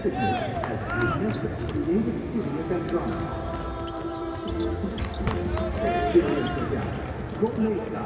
designated as the inventor of the creative city of Asgard. Experience the gap. Go Mesa.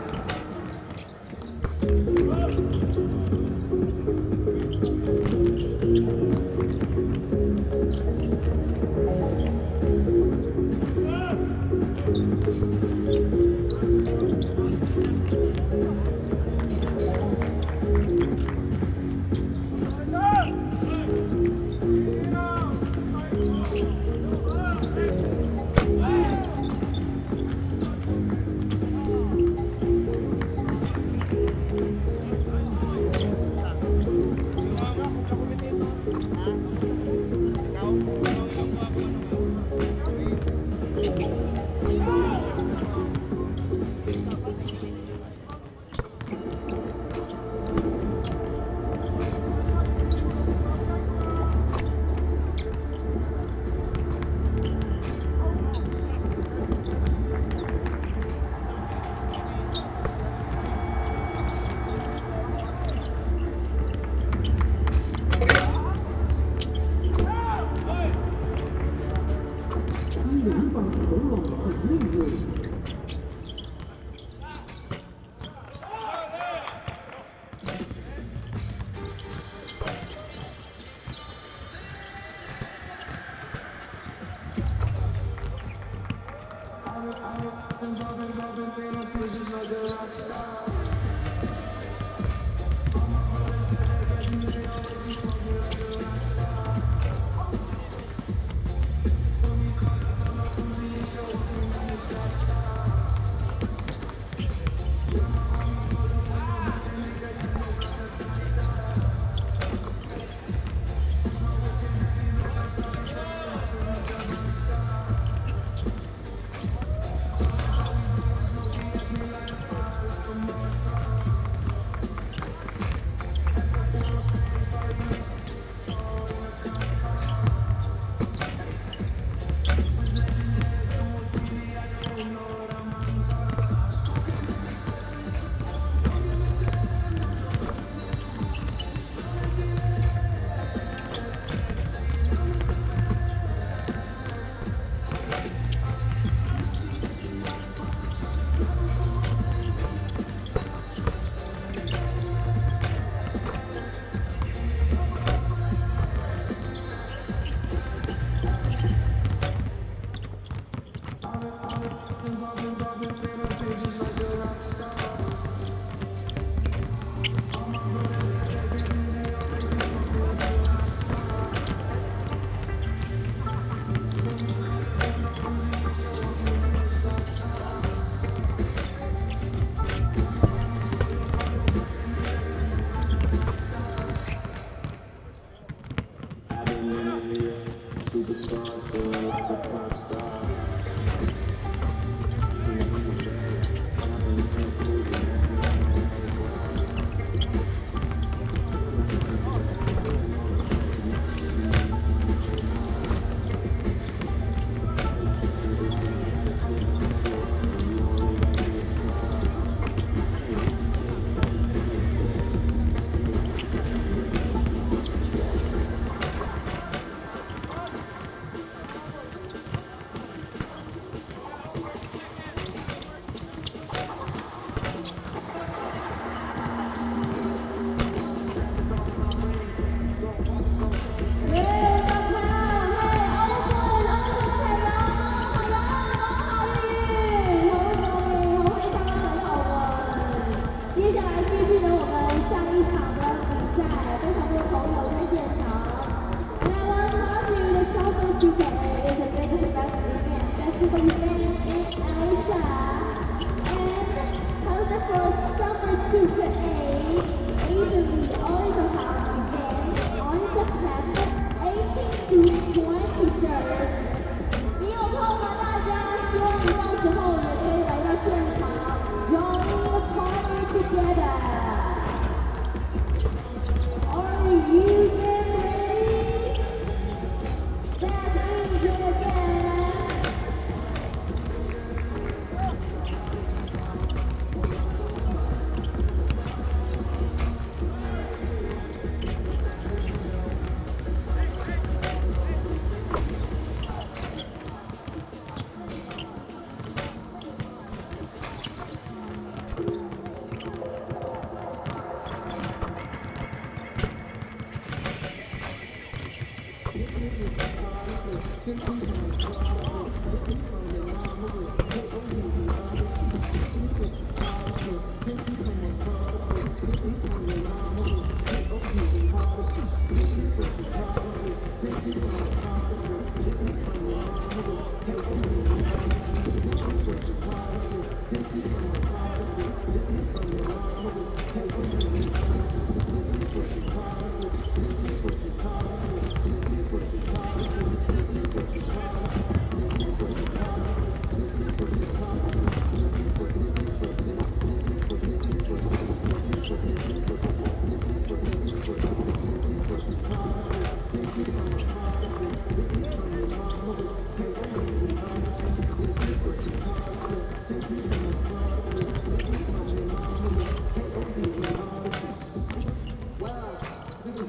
Okay,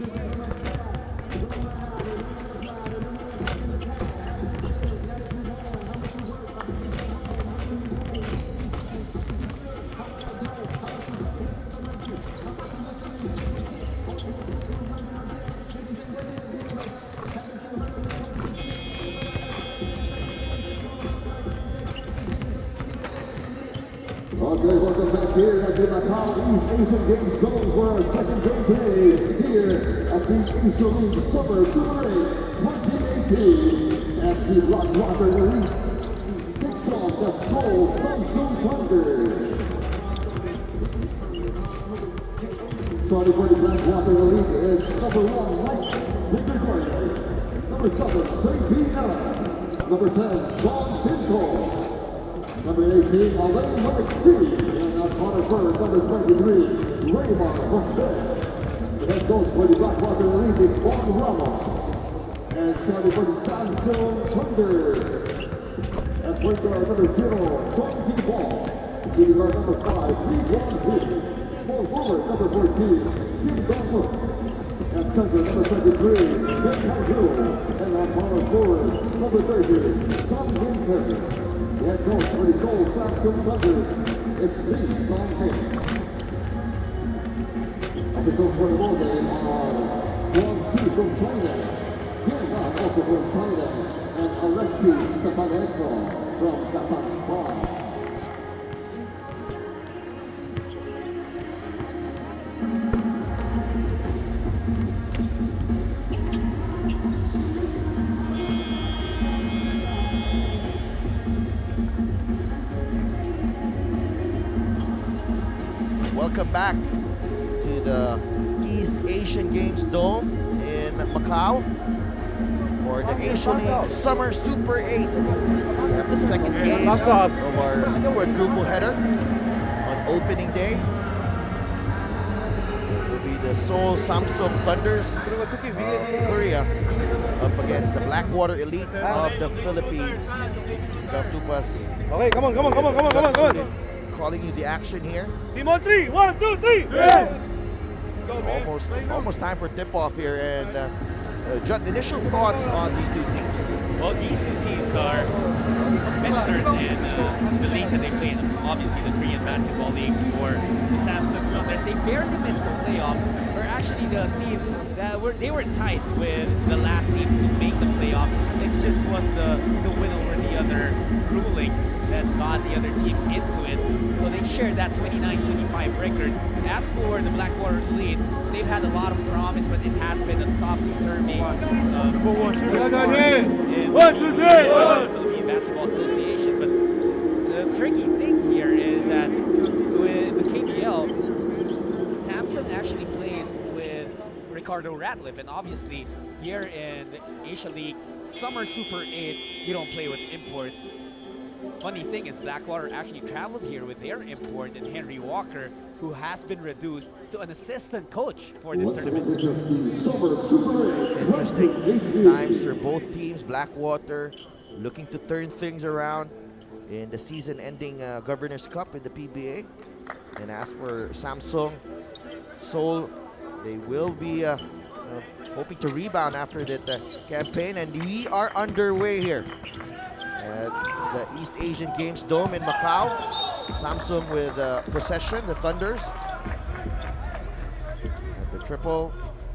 welcome back here at the Macau East Asian Games Dome for our second game today here at the Asia League Summer Super 8 2018 as the Blackwater Elite takes on the Seoul Samsung Thunders. Starting for the Blackwater Elite is number 1, Mike Wintergren, number 7, J.P. Allen, number 10, John Pinto, number 18, Alain Alexi, and at corner third, number 23, Raymond Jose. The head coach for the Blackwater Elite is Juan Ramos. And starting for the Samsung Thunders, at point guard number 0, John T. Ball. Shooting guard number 5, Lee Won-Hee. Small forward number 14, Kim Dong-Wook. At center number 23, Ben Kang-Gu. And at corner forward, number 30, John Winter. The head coach for the Seoul Samsung Thunders is Lee Song-Hee. Officials for the ball game are Won Si from China, Hyun-Man also from China, and Alexis Stepanenko from Kazakhstan. Welcome back to the East Asian Games Dome in Macau for the Asia League Summer Super 8. We have the second game of our quadruple header on opening day. It will be the Seoul Samsung Thunders of Korea up against the Blackwater Elite of the Philippines. Okay, come on. Calling you the action here. Team on 3, 1, 2, 3. Almost time for tip-off here, and Judd, initial thoughts on these two teams. Well, these two teams are competitors in the leagues that they play in. Obviously, the Korean Basketball League for the Samsung Thunders. They barely missed the playoffs. We're actually the team that they were tied with the last team to make the playoffs. It just was the win over the other ruling that got the other team into it. So they shared that 29-25 record. As for the Blackwater Elite, they've had a lot of promise, but it has been a topsy-turvy in the Philippine Basketball Association. But the tricky thing here is that with the KBL, Samsung actually plays with Ricardo Ratliff, and obviously here in the Asia League Summer Super 8, you don't play with imports. Funny thing is, Blackwater actually traveled here with their import and Henry Walker, who has been reduced to an assistant coach for this tournament. Interesting times for both teams. Blackwater looking to turn things around in the season-ending Governor's Cup in the PBA. And as for Samsung, Seoul, they will be hoping to rebound after that campaign. And we are underway here at the East Asian Games Dome in Macau. Samsung with possession, the Thunders. And the triple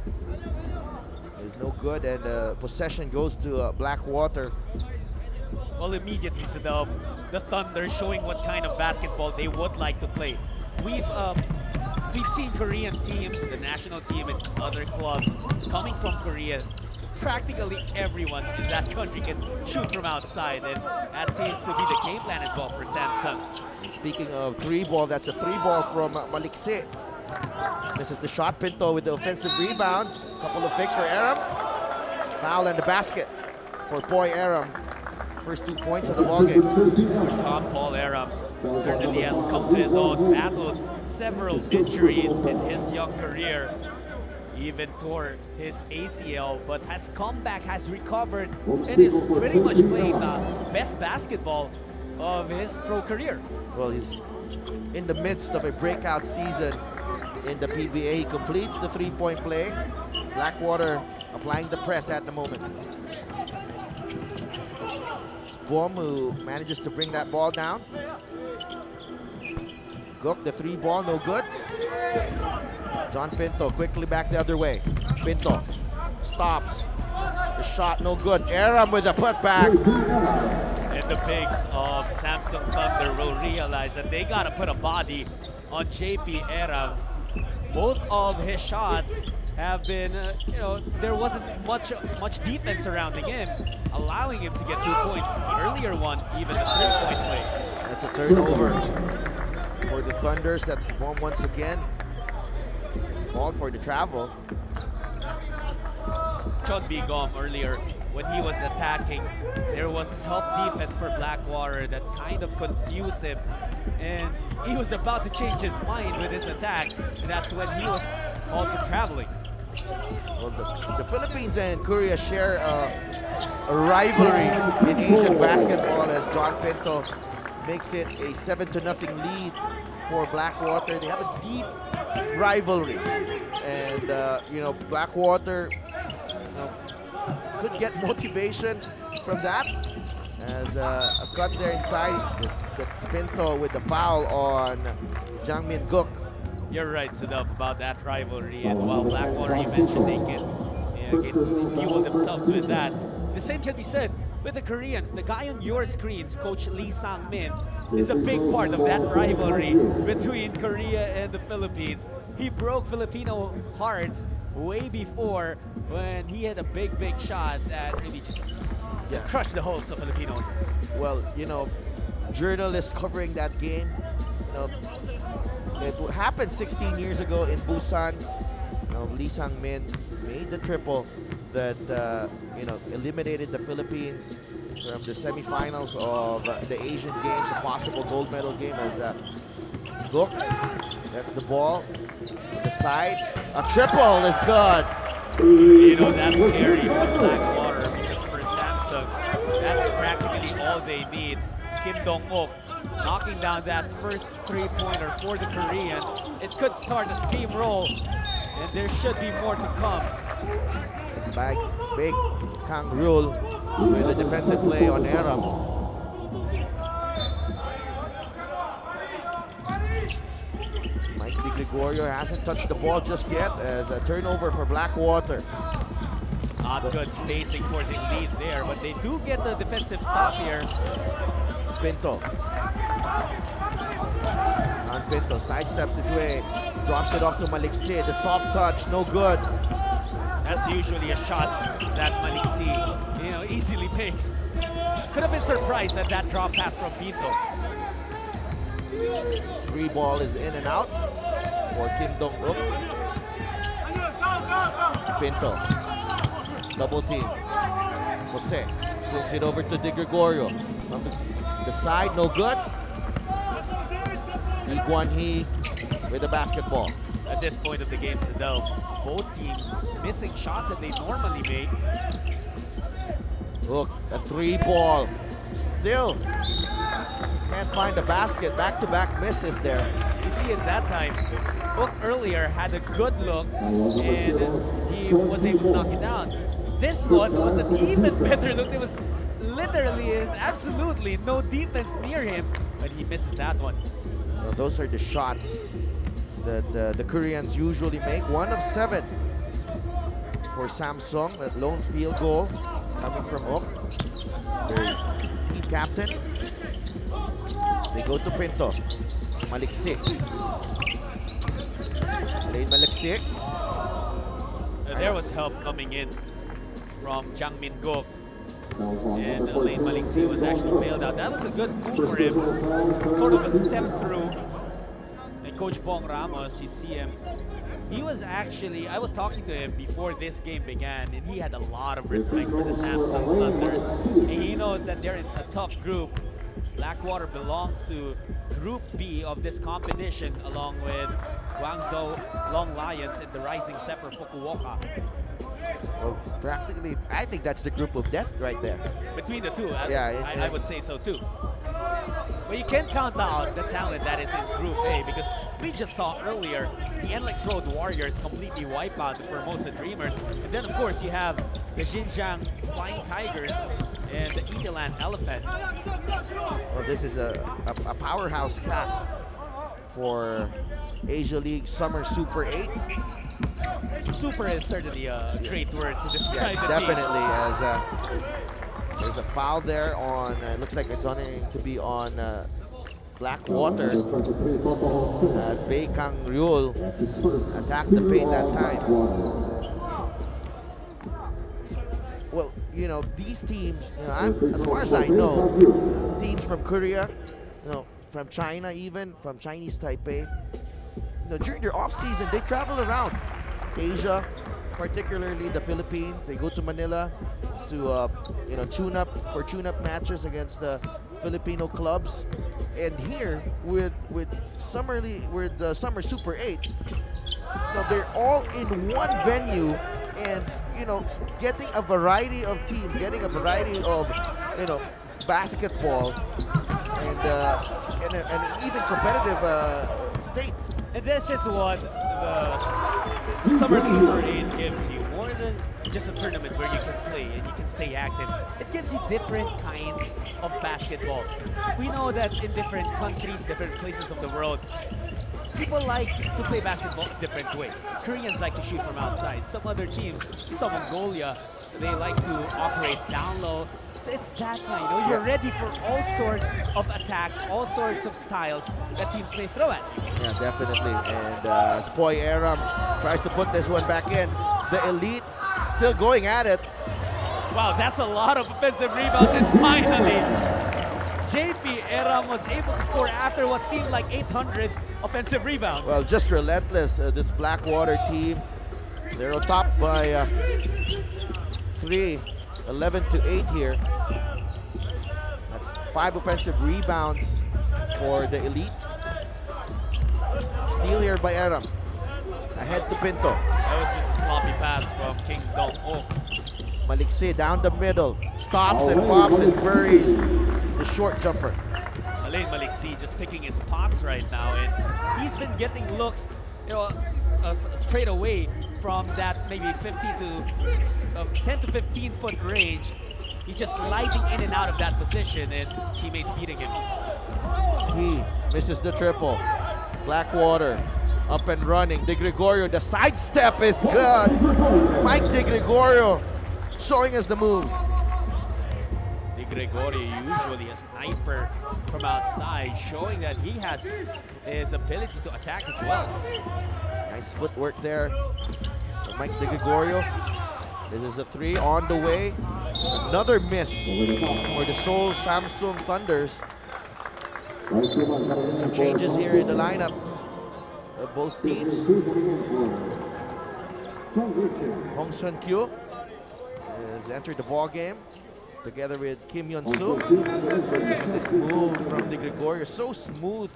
is no good, and possession goes to Blackwater. Well, immediately, so the Thunder showing what kind of basketball they would like to play. We've seen Korean teams, the national team and other clubs coming from Korea. Practically everyone in that country can shoot from outside, and that seems to be the game plan as well for Samsung. And speaking of three ball, that's a three ball from Maliksi. This is the shot. Pinto with the offensive rebound. Couple of fakes for Aram. Foul and the basket for Boy Aram. First 2 points of the ballgame. Tom Paul Aram certainly has come to his own, battled several injuries in his young career. He even tore his ACL, but has come back, has recovered, and is pretty much playing the best basketball of his pro career. Well, he's in the midst of a breakout season in the PBA. He completes the three-point play. Blackwater applying the press at the moment. Boom, who manages to bring that ball down. Gook, the three ball, no good. John Pinto quickly back the other way. Pinto stops. The shot, no good. Aram with the putback. And the bigs of Samsung Thunder will realize that they gotta put a body on JP Aram. Both of his shots have been, there wasn't much defense surrounding him, allowing him to get 2 points. The earlier one, even the 3-point play. That's a turnover for the Thunders. That's one once again. Called for the travel. Chon Bigom earlier, when he was attacking, there was help defense for Blackwater that kind of confused him. And he was about to change his mind with his attack. And that's when he was called for traveling. Well, the Philippines and Korea share a rivalry in Asian basketball as John Pinto makes it a 7-0 lead for Blackwater. They have a deep rivalry, and Blackwater could get motivation from that as a cut there inside. That's Pinto with the foul on Jangmin Gook. You're right, Sadaf, about that rivalry. And while Blackwater, you mentioned they can fuel themselves with that. The same can be said with the Koreans. The guy on your screens, Coach Lee Sang-min, is a big part of that rivalry between Korea and the Philippines. He broke Filipino hearts way before when he had a big shot that really just crushed the hopes of Filipinos. Well, journalists covering that game, it happened 16 years ago in Busan. Lee Sang-min made the triple that eliminated the Philippines from the semifinals of the Asian Games, a possible gold medal game. As Gook, that's the ball on the side. A triple is good. That's scary for Blackwater because for Samsung, that's practically all they need. Kim Dong-ok knocking down that first three-pointer for the Koreans. It could start a steamroll, and there should be more to come. It's big Kang Rule with a defensive play on Aram. Mike Di Gregorio hasn't touched the ball just yet as a turnover for Blackwater. Not good spacing for the lead there, but they do get the defensive stop here. Pinto. On Pinto sidesteps his way, drops it off to Maliksi. The soft touch, no good. That's usually a shot that Maliksi, easily takes. Could have been surprised at that drop pass from Pinto. Three ball is in and out for Kim Dong-ok. Pinto. Double team. Jose swings it over to Di Gregorio. On the side, no good. Lee Guan-hee with the basketball. At this point of the game, Sadel, both teams missing shots that they normally make. Look, a three ball. Still can't find the basket. Back-to-back misses there. You see it that time. Hook earlier had a good look and he was able to knock it down. This one was an even better look. There was literally and absolutely no defense near him, but he misses that one. Well, those are the shots that the Koreans usually make. 1 of 7 for Samsung. That lone field goal coming from Hook, their team captain. They go to Pinto. Maliksi. Lane Maliksi. There was help coming in from Jangmin Gook. And Lane Maliksi was actually bailed out. That was a good move for him. Sort of a step through. And Coach Bong Ramos, you see him. He was actually, I was talking to him before this game began, and he had a lot of respect for the Samsung Thunders. And he knows that they're in a tough group. Blackwater belongs to Group B of this competition, along with Guangzhou Long Lions and the Rising Stepper Fukuoka. Well, practically, I think that's the group of death right there. Between the two, I would say so too. But you can't count out the talent that is in Group A because we just saw earlier the NLEX Road Warriors completely wipe out the Formosa Dreamers. And then, of course, you have the Xinjiang Flying Tigers and the Itilan Elephants. Well, this is a powerhouse cast for Asia League Summer Super 8. Super is certainly a great word to describe the Definitely. As there's a foul there on, it looks like it's on to be on Blackwater, as Bei Kang Ryul attacked the paint that time. Well, you know, these teams, you know, as far as I know, teams from Korea, you know, from China even, from Chinese Taipei, you know, during their off season, they travel around Asia, particularly the Philippines. They go to Manila to, you know, tune up matches against the Filipino clubs. And here with Summer Super 8, you know, they're all in one venue, and you know, getting a variety of teams, getting a variety of, you know, basketball and an even competitive state. And this is what the Summer Super 8 gives you, more than just a tournament where you can play and you can stay active. It gives you different kinds of basketball. We know that in different countries, different places of the world, people like to play basketball a different way. Koreans like to shoot from outside. Some other teams, some Mongolia, they like to operate down low. So it's that kind, you know, you're ready for all sorts of attacks, all sorts of styles that teams may throw at you. Yeah, definitely. And Spoy Aram tries to put this one back in. The Elite still going at it. Wow, that's a lot of offensive rebounds, and finally, JP Aram was able to score after what seemed like 800 offensive rebounds. Well, just relentless, this Blackwater team. They're on top by 11-8 here. That's 5 offensive rebounds for the Elite. Steal here by Aram. Ahead to Pinto. That was just a sloppy pass from King Dong-ok. Maliksi down the middle. Stops and pops and buries the short jumper. Alain Maliksi just picking his spots right now, and he's been getting looks, you know, straight away from that maybe 10 to 15 foot range. He's just sliding in and out of that position, and teammates feeding him. He misses the triple. Blackwater up and running. De Gregorio, the sidestep is good. Mike De Gregorio showing us the moves. De Gregorio, usually a sniper from outside, showing that he has his ability to attack as well. Nice footwork there from Mike De Gregorio. This is a 3 on the way. Another miss for the Seoul Samsung Thunders. Some changes here in the lineup of both teams. Hong Sun Kyu has entered the ball game together with Kim Yeon-soo. This move from De Gregorio, so smooth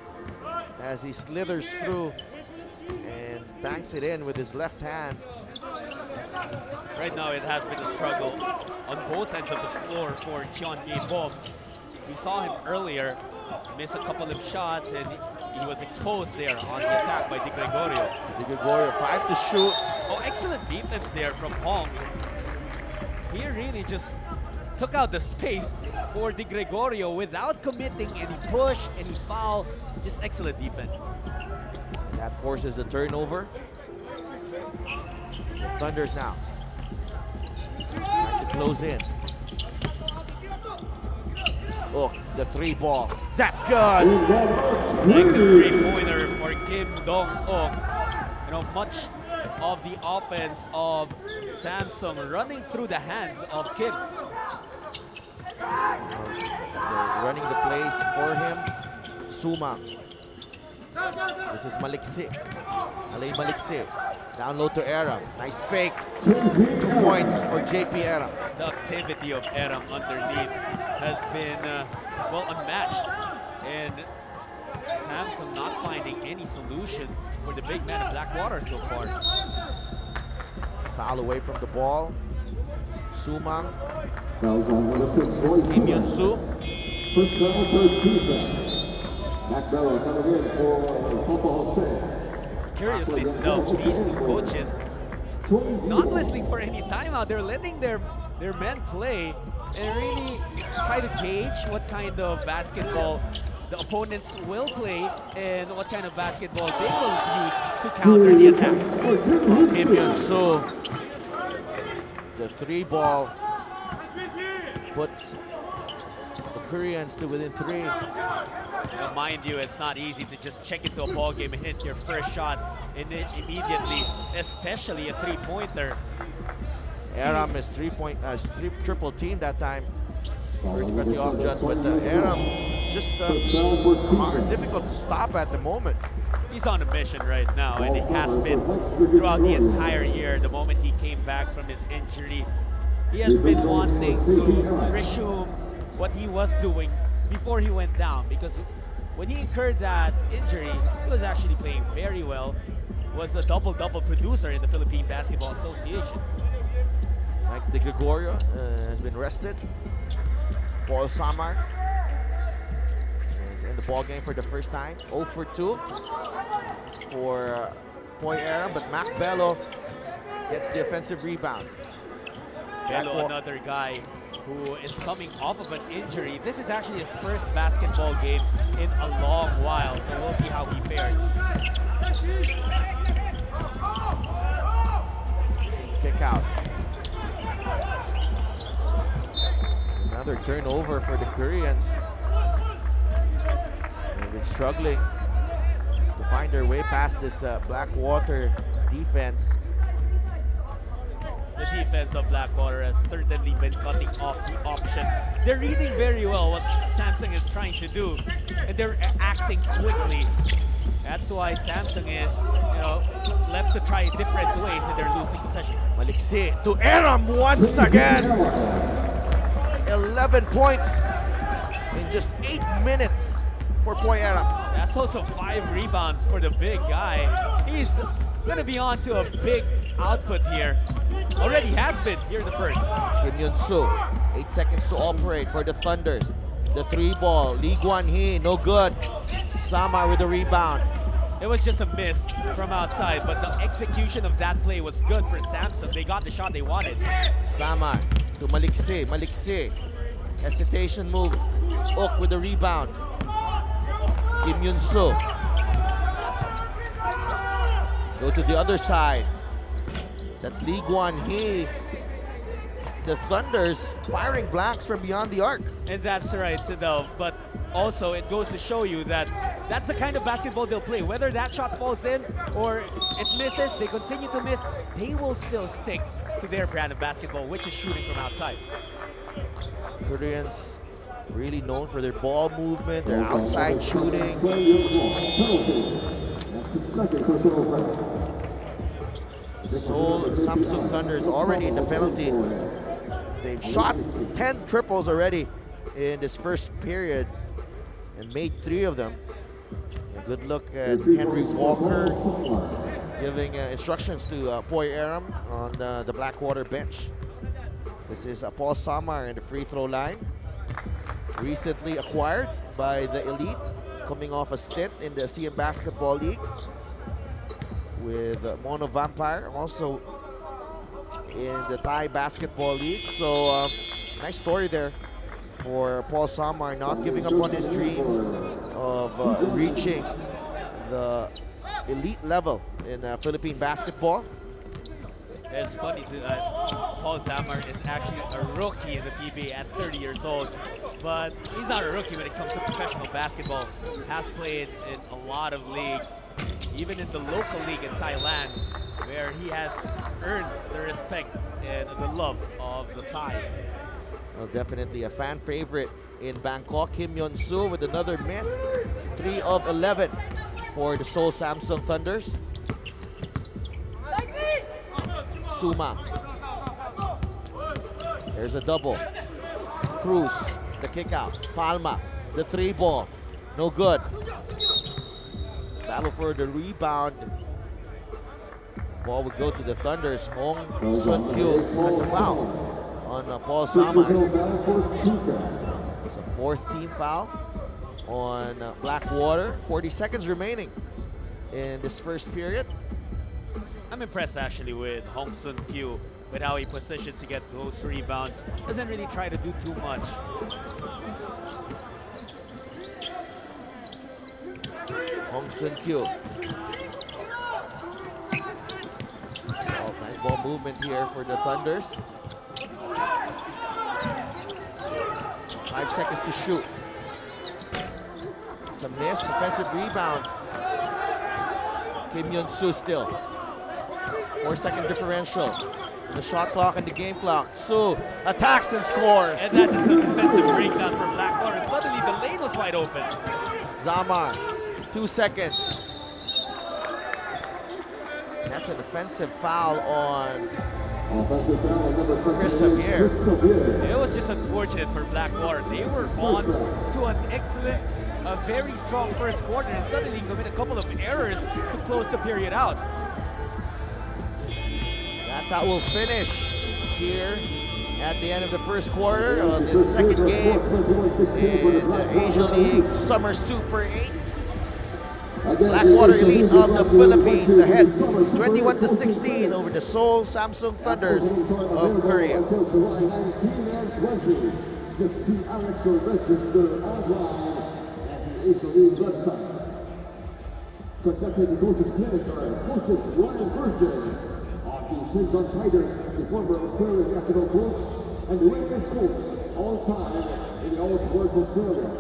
as he slithers through and banks it in with his left hand. Right now it has been a struggle on both ends of the floor for Cheon Gi-bom. We saw him earlier miss a couple of shots, and he was exposed there on the attack by De Gregorio. De Gregorio 5 to shoot. Oh, excellent defense there from Hong. He really just took out the space for De Gregorio without committing any push, any foul. Just excellent defense. And that forces the turnover. The Thunders now trying to close in. Oh, the 3 ball. That's good. Like the 3-pointer for Kim Dong-ok. You know, much of the offense of Samsung running through the hands of Kim. They're running the plays for him. Suma. This is Maliksi. Alain Maliksi. Down low to Aram. Nice fake. 2 points for JP Aram. The activity of Aram underneath has been, well, unmatched. And Samsung not finding any solution for the big man of Blackwater so far. Foul away from the ball. Sumang. Fouls on number 6, Roy Kim Yeon-soo. First foul, third team foul. Matt Bella coming in for Papa Jose. Curiously enough, these two coaches not whistling for any timeout. They're letting their men play and really try to gauge what kind of basketball the opponents will play and what kind of basketball they will use to counter the attack. Kim Yun-soo, the 3-ball puts the Koreans to within 3. Now, mind you, it's not easy to just check into a ball game and hit your first shot in it immediately, especially a 3-pointer. Aram is triple team that time. Sorry to cut you off, Just, but Aram just difficult to stop at the moment. He's on a mission right now, and it has been throughout the entire year. The moment he came back from his injury, he has been wanting to resume what he was doing before he went down, because when he incurred that injury, he was actually playing very well, was a double-double producer in the Philippine Basketball Association. Mike De Gregorio has been rested. Paul Samar is in the ball game for the first time. 0 for 2 for Poy Aram, but Mac Bello gets the offensive rebound. Bello, another guy who is coming off of an injury. This is actually his first basketball game in a long while, so we'll see how he fares. Kick out. Another turnover for the Koreans. They've been struggling to find their way past this Blackwater defense. The defense of Blackwater has certainly been cutting off the options. They're reading very well what Samsung is trying to do, and they're acting quickly. That's why Samsung is, left to try different ways, and they're losing possession. Maliksi to Aram once again. 11 points in just 8 minutes for Poy Aram. That's also 5 rebounds for the big guy. He's going to be on to a big output here. Already has been here in the first. Kim Yun-soo, 8 seconds to operate for the Thunders. The 3-ball, Lee Guan-hee, no good. Samar with the rebound. It was just a miss from outside, but the execution of that play was good for Samsung. They got the shot they wanted. Samar to Maliksi. Maliksi, hesitation move. Ok with the rebound. Kim Yun-soo. Go to the other side. That's Lee Guan-hee. The Thunders firing blacks from beyond the arc. And that's right, Sidel. But also, it goes to show you that that's the kind of basketball they'll play. Whether that shot falls in or it misses, they continue to miss, they will still stick to their brand of basketball, which is shooting from outside. Koreans really known for their ball movement, their outside shooting. That's the second personal foul. Seoul Samsung Thunder is already in the penalty. They've shot 10 triples already in this first period and made 3 of them. A good look at Henry Walker giving instructions to Poy Aram on the Blackwater bench. This is Paul Samar in the free throw line. Recently acquired by the Elite, coming off a stint in the CM Basketball League with Mono Vampire, also in the Thai Basketball League. So nice story there for Paul Samar, not giving up on his dreams of reaching the elite level in Philippine basketball. It's funny that Paul Samar is actually a rookie in the PBA at 30 years old, but he's not a rookie when it comes to professional basketball. Has played in a lot of leagues, even in the local league in Thailand, where he has earned the respect and the love of the Thais. Well, definitely a fan favorite in Bangkok. Kim Yun-soo with another miss. 3 of 11 for the Seoul Samsung Thunders. Suma. There's a double. Cruz, the kick out. Palma, the 3-ball. No good. Battle for the rebound. Ball would go to the Thunders. Hong Sun-kyu. That's a foul on Paul Samar. It's a 4th team foul. on Blackwater. 40 seconds remaining in this first period. I'm impressed actually with Hong Sun Kyu, with how he positions to get those rebounds. Doesn't really try to do too much. Hong Sun Kyu. Oh, nice ball movement here for the Thunders. 5 seconds to shoot. It's a miss, offensive rebound. Kim Yun-soo still. 4-second differential. The shot clock and the game clock. Su attacks and scores. And that's just a defensive breakdown for Blackwater. Suddenly the lane was wide open. Zamar, 2 seconds. That's an offensive foul on Offensive foul on number 28, Chris Javier. Chris Javier. It was just unfortunate for Blackwater. They were on to an excellent, a very strong first quarter, and suddenly commit a couple of errors to close the period out. That's how we'll finish here at the end of the first quarter of this second game in the Asia League Summer Super 8. Blackwater Elite of the Philippines ahead 21-16 over the Seoul Samsung Thunders of Korea. Just see Alex or register online at the Asia League website. Conducting the coaches clinic are coaches Ryan Berger of the Shenzhen Tigers, the former Australian national coach and the latest coach all time in all sports Australia.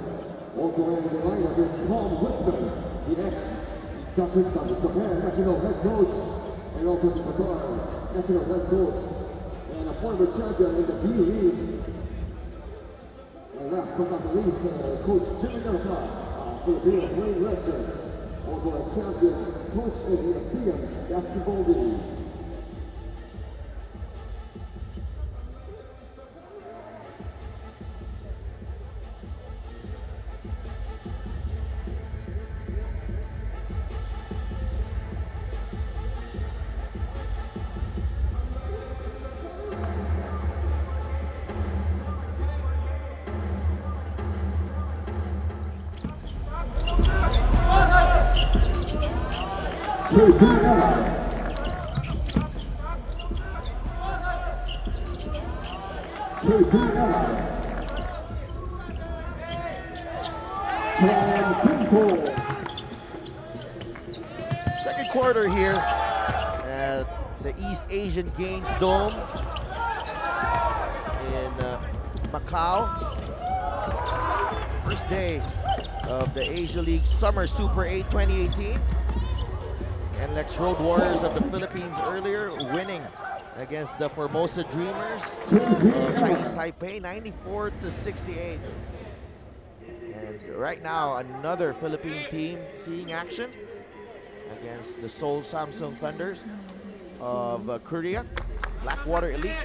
Also in the lineup is Tom Wisman, the ex-Japan national head coach, and also the Qatar national head coach, and a former champion in the B League. And last but not least, Coach Jimmy Naka, Filipino playing legend, also a champion coach in the ASEAN Basketball League. Second quarter here at the East Asian Games Dome in Macau. First day of the Asia League Summer Super 8 2018. And Lex Road Warriors of the Philippines earlier winning against the Formosa Dreamers of Chinese Taipei 94-68. And right now another Philippine team seeing action against the Seoul Samsung Thunders of Korea. Blackwater Elite.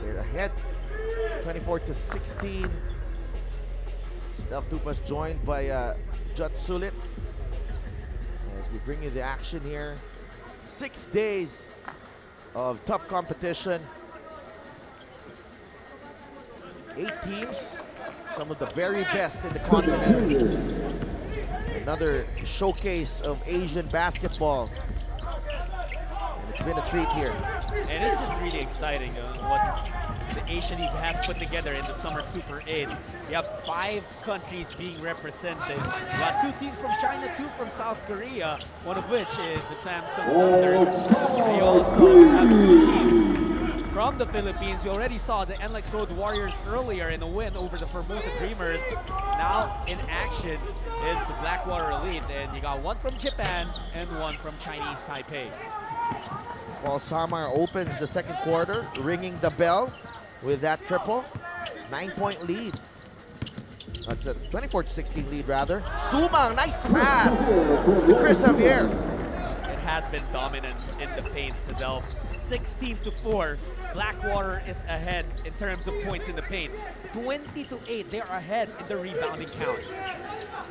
They're ahead 24-16. Steph Tupas joined by Jut Sulit. As we bring you the action here. 6 days of tough competition. 8 teams, some of the very best in the continent. Another showcase of Asian basketball. And it's been a treat here. And it's just really exciting what the Asia League has put together in the Summer Super 8. You have 5 countries being represented. You got 2 teams from China, 2 from South Korea, one of which is the Samsung Thunders. We also have 2 teams from the Philippines. We already saw the NLEX Road Warriors earlier in a win over the Formosa Dreamers. Now in action is the Blackwater Elite, and you got 1 from Japan and 1 from Chinese Taipei. Paul Samar opens the second quarter, ringing the bell with that triple. 9-point lead. That's a 24-16 lead rather. Sumang, nice pass to Chris Javier. It has been dominance in the paint, Sadel. 16-4, Blackwater is ahead in terms of points in the paint. 20-8, they're ahead in the rebounding count.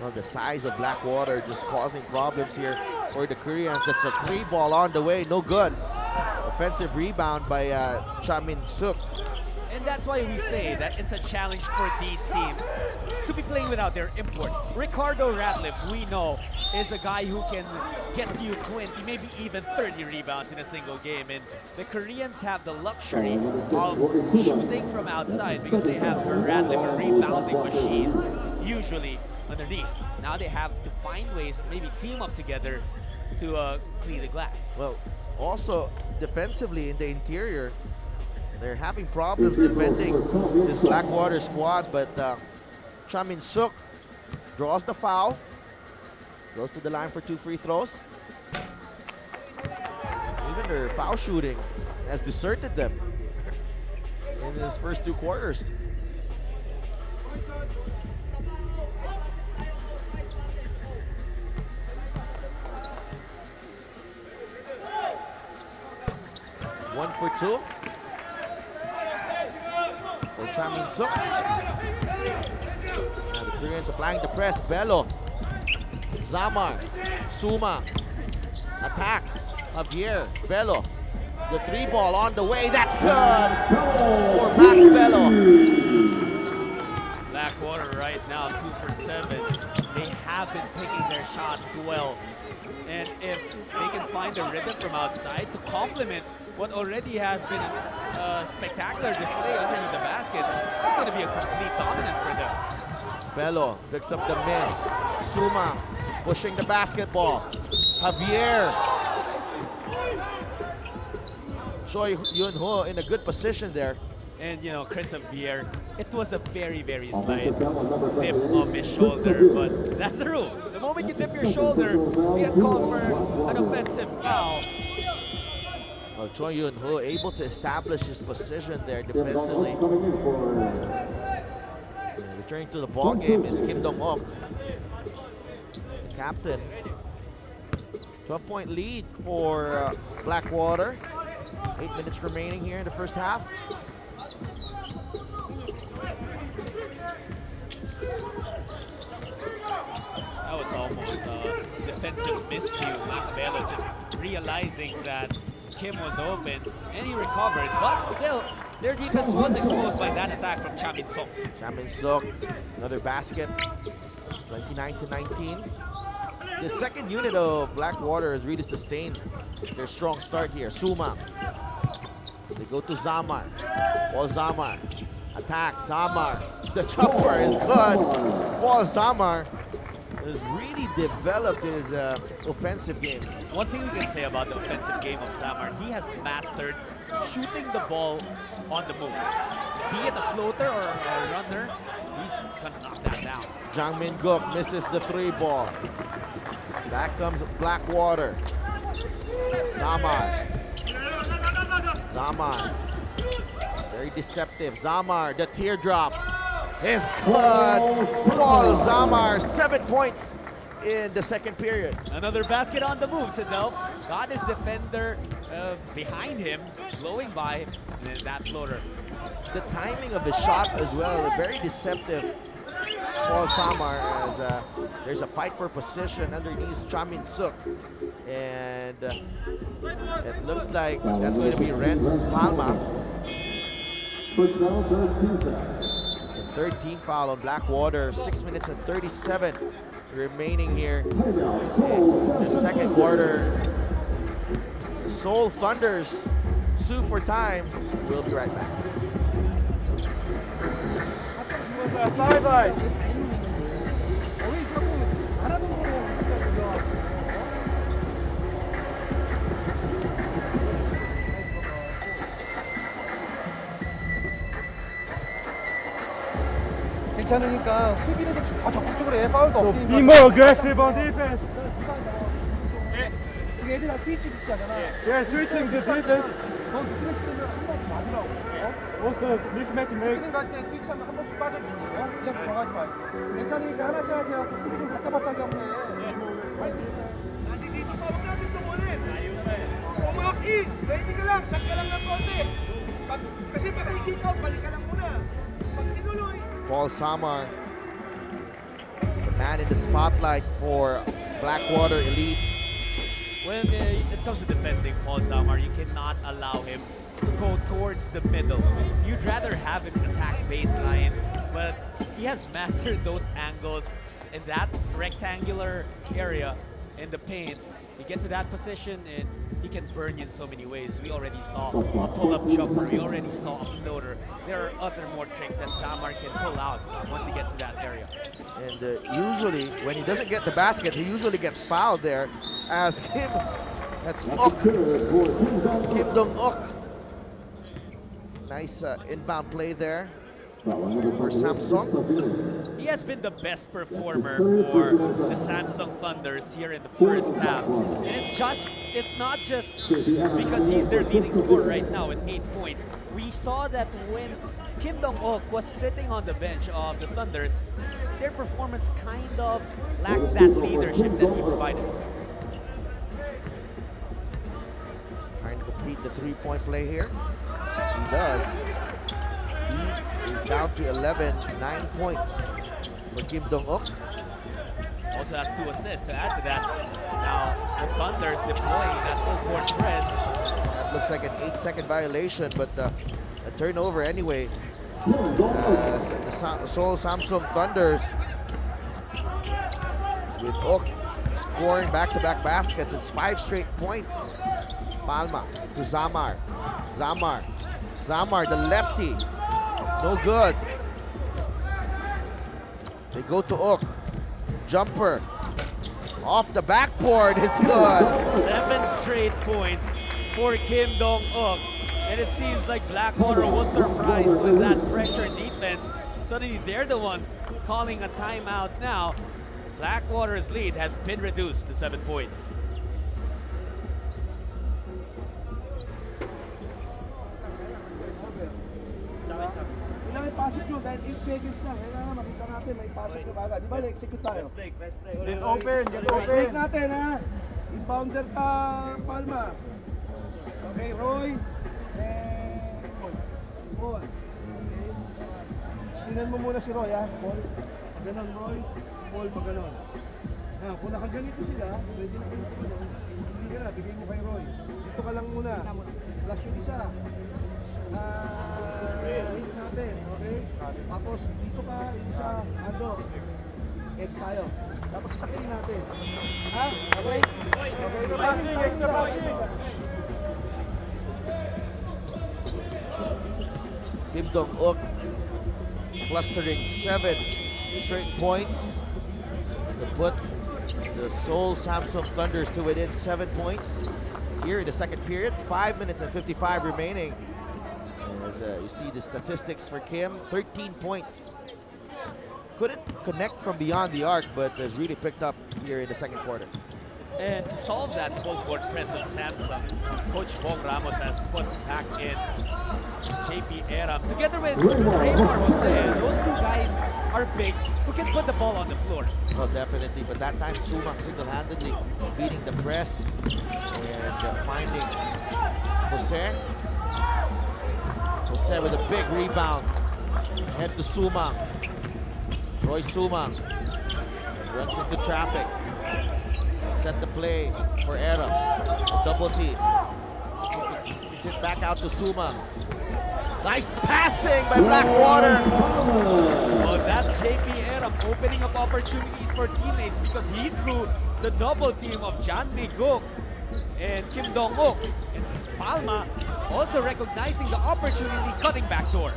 Well, the size of Blackwater just causing problems here for the Koreans. It's a 3 ball on the way, no good. Offensive rebound by Cha Min Suk. And that's why we say that it's a challenge for these teams to be playing without their import. Ricardo Ratliff, we know, is a guy who can get you 20, maybe even 30 rebounds in a single game. And the Koreans have the luxury of shooting from outside because they have a Ratliff, a rebounding machine, usually underneath. Now they have to find ways, maybe team up together to clean the glass. Well, also defensively in the interior, they're having problems defending this Blackwater squad, but Cha Min-suk draws the foul, goes to the line for 2 free throws. Even their foul shooting has deserted them in his first 2 quarters. One for 2. For Cha Min-suk. Now the Koreans applying the press. Bello. Zamar. Suma. Attacks. Javier. Bello. The 3 ball on the way. That's good for Mac Bello. Blackwater right now, 2 for 7. They have been picking their shots well. And if they can find a rhythm from outside to complement what already has been a spectacular display underneath the basket, it's going to be a complete dominance for them. Bello picks up the miss. Suma pushing the basketball. Javier. Choi Yun-ho in a good position there. And you know, Chris Javier, it was a very, very slight dip of his shoulder, but that's the rule. The moment you dip your shoulder, you get called for an offensive foul. Well, Choi Yun-ho able to establish his position there defensively. Returning to the ball game is Kim Dong-ok, the captain. 12-point lead for Blackwater. 8 minutes remaining here in the first half. That was almost a defensive miscue. Macbello just realizing that Kim was open, and he recovered. But still, their defense was exposed by that attack from Cha Min-suk. Cha Min-suk, another basket, 29-19. The second unit of Blackwater has really sustained their strong start here. Suma. They go to Zamar. Paul Zamar. Attack. Zamar. The jumper is good. Paul Zamar has really developed his offensive game. One thing we can say about the offensive game of Zamar, he has mastered shooting the ball on the move. Be it a floater or a runner, he's gonna knock that down. Jang Min-guk misses the 3 ball. Back comes Blackwater. Zamar. Zamar. Very deceptive. Zamar, the teardrop is good. Paul Zamar, 7 points in the second period. Another basket on the move, Sidel. Got his defender behind him, blowing by, and then that floater. The timing of the shot as well, very deceptive. Paul Zamar, as there's a fight for position underneath Cha Min-suk. And it looks like that's going to be Renz Palma. Personal 13 foul. It's a 13 foul on Blackwater. 6 minutes and 37 remaining here. The second quarter. The Seoul Thunders sue for time. We'll be right back. 괜찮으니까 수비를 좀 더 적극적으로 해. 파울도 없으니까. Be more aggressive on defense. 지금 애들 다 스위치 붙잖아. Yeah, switching the defense. 넌 스위치 되면 한 번씩 맞으라고. Also, mismatch make. 스크린 갈때 스위치하면 한 번씩 빠져주고. 그냥 들어가지 말고. 괜찮으니까 하나씩 하나씩 하고 수비 좀 바짝바짝 하고 해. Umaki! Ready ka lang, sak ka lang ng konti. Kasi baka i-kick out, balik ka lang muna. Pag tinuloy. Paul Zamar, the man in the spotlight for Blackwater Elite. When it comes to defending Paul Zamar, you cannot allow him to go towards the middle. You'd rather have him attack baseline, but he has mastered those angles in that rectangular area in the paint. You get to that position and he can burn you in so many ways. We already saw a pull-up jumper. We already saw a floater. There are other more tricks that Samar can pull out once he gets to that area. And usually, when he doesn't get the basket, he usually gets fouled there. As Kim, that's Uk, Kim Dong-uk. Nice inbound play there for Samsung. He has been the best performer for the Samsung Thunders here in the first half. And it's not just because he's their leading scorer right now with 8 points. We saw that when Kim Dong-uk was sitting on the bench of the Thunders, their performance kind of lacked that leadership that he provided. Trying to complete the three-point play here. He does. He is down to 11, 9 points for Kim Dong-uk. Also has 2 assists to add to that. Now the Thunders deploying that full court press. That looks like an 8-second violation, but a turnover anyway. The Seoul Samsung Thunders with Uk scoring back-to-back baskets. It's 5 straight points. Palma to Zamar. Zamar, the lefty. No good. They go to Uk. Jumper. Off the backboard. It's good. 7 straight points for Kim Dong-uk. And it seems like Blackwater was surprised with that pressure defense. Suddenly they're the ones calling a timeout now. Blackwater's lead has been reduced to 7 points. Kailangan pasok nyo dahil 8 seconds lang. Kailangan makita natin may pasok nyo kagad. Di ba, execute tayo? Get open. Break natin, ha? Inbounder ka, Palma. Okay, Roy. And Paul. Okay. Skinan mo muna si Roy, ha? Paul. Ganon, Roy. Paul, maganon. Kung nakaganito sila, pwede na kayo maganon. Hindi ka na, bigay mo kay Roy. Dito ka lang muna. Flash yung isa. Hit natin, okay? Tapos dito ka, isa, ando. Egg tayo. Tapos takin natin. Ha? Okay? Okay, passing, extra passing. Kim Dong-uk clustering 7 straight points to put the Seoul Samsung Thunders to within 7 points here in the second period. 5 minutes and 55 remaining. As you see the statistics for Kim, 13 points. Couldn't connect from beyond the arc, but has really picked up here in the second quarter. And to solve that full court press of Samsung, Coach Bong Ramos has put back in JP Aram together with Raymar Jose. Those 2 guys are bigs who can put the ball on the floor. Well, definitely, but that time Sumang single-handedly beating the press and finding Jose. Jose with a big rebound. Head to Sumang. Roy Sumang runs into traffic. Set the play for Aram. Double team. Kicks it back out to Sumang. Nice passing by Blackwater. Well, that's JP Aram opening up opportunities for teammates because he threw the double team of Jan Miguk and Kim Dong-uk. And Palma also recognizing the opportunity, cutting backdoor.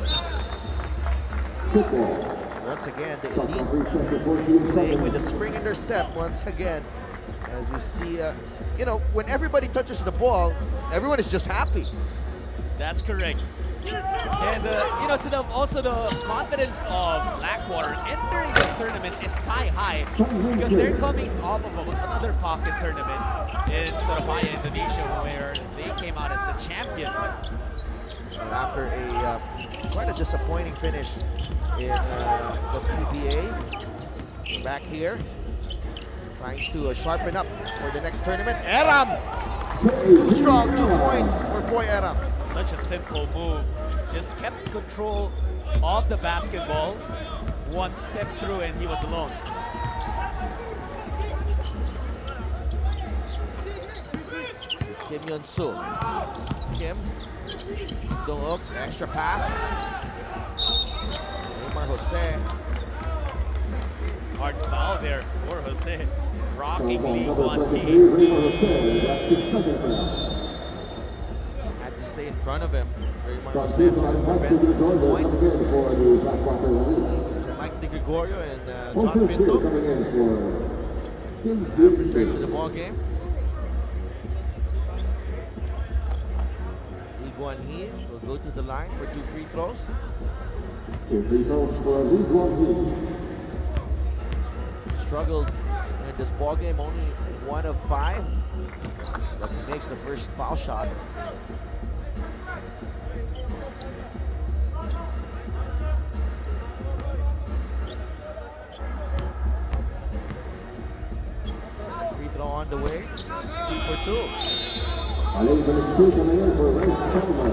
Once again, the elite playing with the spring in their step once again. As we see, you know, when everybody touches the ball, everyone is just happy. That's correct. And, you know, so also the confidence of Blackwater entering this tournament is sky high because they're coming off of another pocket tournament in Surabaya, Indonesia, where they came out as the champions. After a quite a disappointing finish in the PBA, back here, trying to sharpen up for the next tournament. Aram! Too strong, 2 points for Boy Aram. Such a simple move. Just kept control of the basketball. 1 step through and he was alone. It's Kim Yeon-soo. Kim The hook, extra pass. Neymar Jose. Hard foul there for Jose. Rocking Fouls on League number One 23, team. Raymond Jose. That's his second foul. Had to stay in front of him. Neymar From Jose to Mike prevent DiGregorio points. coming in for the Blackwater Elite. So Mike DiGregorio and Also John here Pinto coming in for Kim have returned to the Gibson. ball game. League One He will go to the line for 2 free throws. 2 free throws for League One Heat. Struggled in this ball game, only 1 of 5. But he makes the first foul shot. Free throw on the way. 2 for 2. Alain Felixou coming in for Ray Spellman.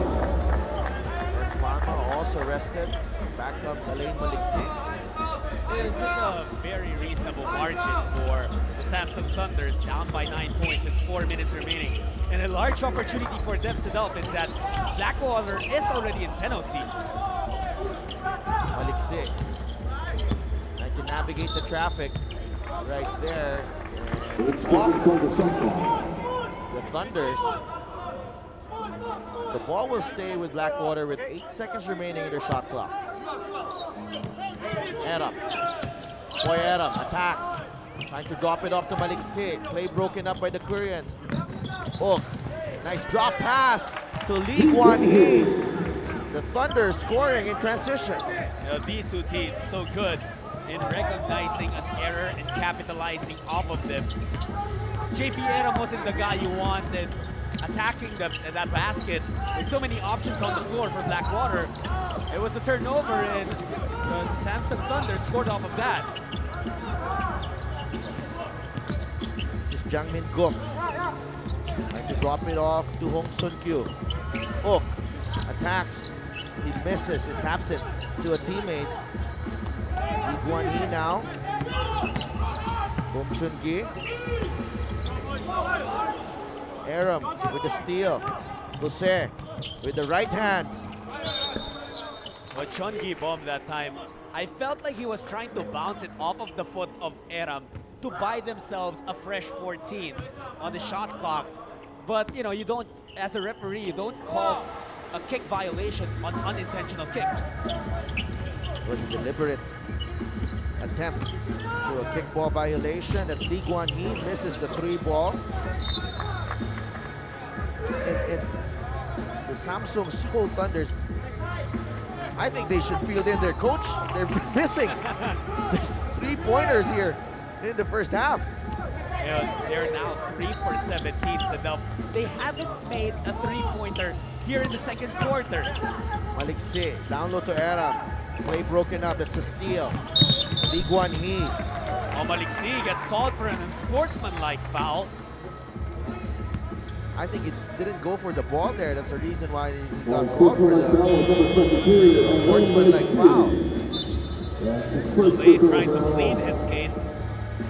Ernst Palma also rested. Backs up Alain Maliksi. It's just a very reasonable margin for the Samsung Thunders, down by 9 points with 4 minutes remaining. And a large opportunity for them to develop is that Blackwater is already in penalty. Maliksi trying to navigate the traffic right there. And 8 seconds on the shot clock. the Thunders. The ball will stay with Blackwater with 8 seconds remaining in their shot clock. Adam. Boy Adam attacks. Trying to drop it off to Maliksi. Play broken up by the Koreans. Oh, nice drop pass to League One He. The Thunder scoring in transition. These two teams so good in recognizing an error and capitalizing off of them. JP Aram wasn't the guy you wanted attacking that basket with so many options on the floor for Blackwater. It was a turnover and the Samsung Thunder scored off of that. This is Jangmin Guk. Trying to drop it off to Hong Sun Kyu. Ok attacks. He misses. It taps it to a teammate. League One He now. Hong Sun Gi. Aram with the steal. Jose with the right hand. But Chongi bombed that time. I felt like he was trying to bounce it off of the foot of Aram to buy themselves a fresh 14 on the shot clock. But you know, you don't, as a referee, you don't call a kick violation on unintentional kicks. It was a deliberate attempt to a kickball violation. That's League One He misses the 3 ball. And the Samsung Seoul Thunders, I think they should field in their coach. They're missing. There's 3-pointers here in the first half. You know, they're now 3 for 17, so they haven't made a 3-pointer here in the second quarter. Maliksi, down low to Aram. Play broken up, that's a steal. League One He. Oh, Maliksi gets called for an unsportsmanlike foul. I think he didn't go for the ball there. That's the reason why he got On called for sportsmanlike foul, the number 22, sportsmanlike foul. That's his first Malay personal trying to foul. plead his case.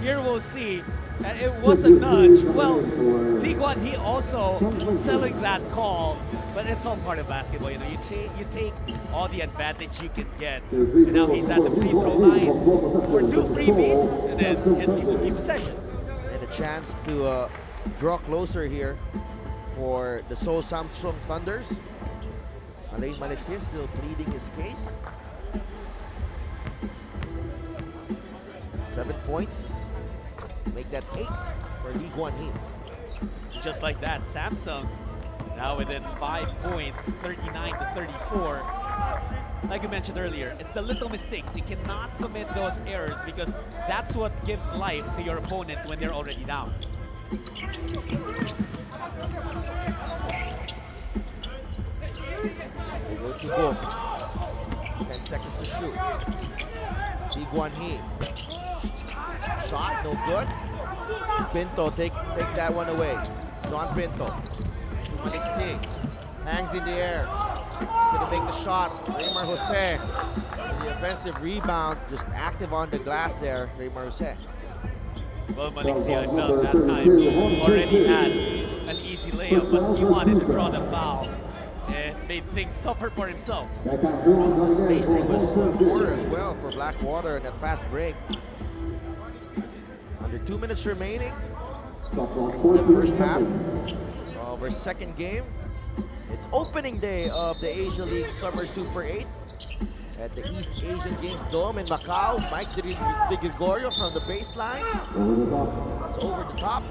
Here we'll see that it was a nudge. Well, League One He also selling that call, but it's all part of basketball. You know, you take all the advantage you can get. And now he's at the free throw line for 2 freebies, and then his team will keep possession. And a chance to draw closer here for the Seoul Samsung Thunders. Alain Maliksi still pleading his case. 7 points. Make that 8 for League One He. Just like that, Samsung now within 5 points, 39 to 34. Like you mentioned earlier, it's the little mistakes. You cannot commit those errors because that's what gives life to your opponent when they're already down. They go to go. 10 seconds to shoot. League One He. Shot, no good. Pinto takes that one away. John Pinto. Maliksi hangs in the air. Gonna make the shot. Raymar Jose. The offensive rebound, just active on the glass there. Raymar Jose. Well, Maliksi, I felt that time already had an easy layup, but he wanted to draw the foul. And made things tougher for himself. Spacing was poor as well for Blackwater in that fast break. Under 2 minutes remaining in the first half of our second game. It's opening day of the Asia League Summer Super 8 at the East Asian Games Dome in Macau. Mike De Gregorio from the baseline. It's over the top.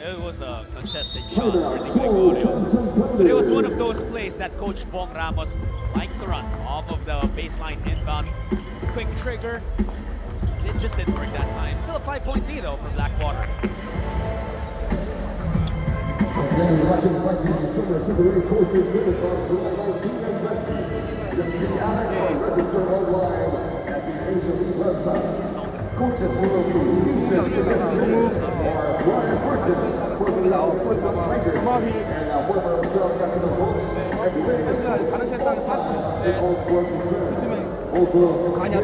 It was a contested shot for De Gregorio. But it was one of those plays that Coach Bong Ramos liked to run off of the baseline inbound. Quick trigger. It just didn't work that time. Still a 5-point lead though for Blackwater. Coaches will be featured in this game are Brian Burton for the Southern Tigers and former Australian national coach and famous coach in all sports experience. Also, the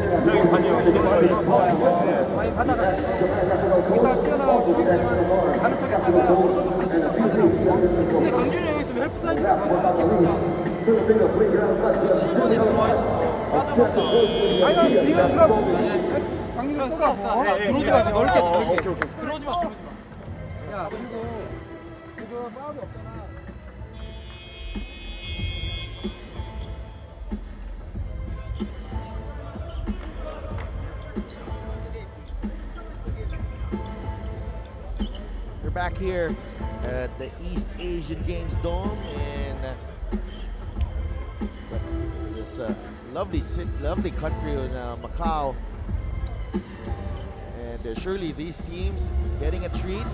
ex-Japan national coach, also the ex-Japan national coach and a PBA championship coach. Last but not the least, Filipino playground legend Jimmy upset the coach in the Asia basketball. 들어오지 마, 넓게, 넓게. 들어오지 마, 들어오지 마. 야, 그리고 파울이 없잖아. We're back here at the East Asian Games Dome in this lovely country in Macau. And surely these teams getting a treat,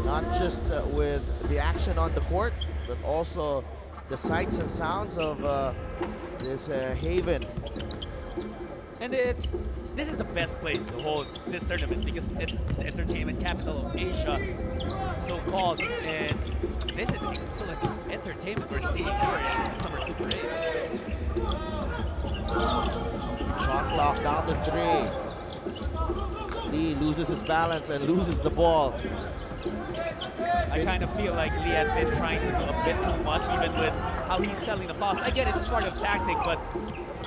not just with the action on the court, but also the sights and sounds of this haven. And this is the best place to hold this tournament because it's the entertainment capital of Asia, so-called. And this is excellent entertainment we're seeing here in the Summer Super 8. Shot clock down to 3. Lee loses his balance and loses the ball. I kind of feel like Lee has been trying to do a bit too much, even with how he's selling the fouls. Again, it's part of tactic, but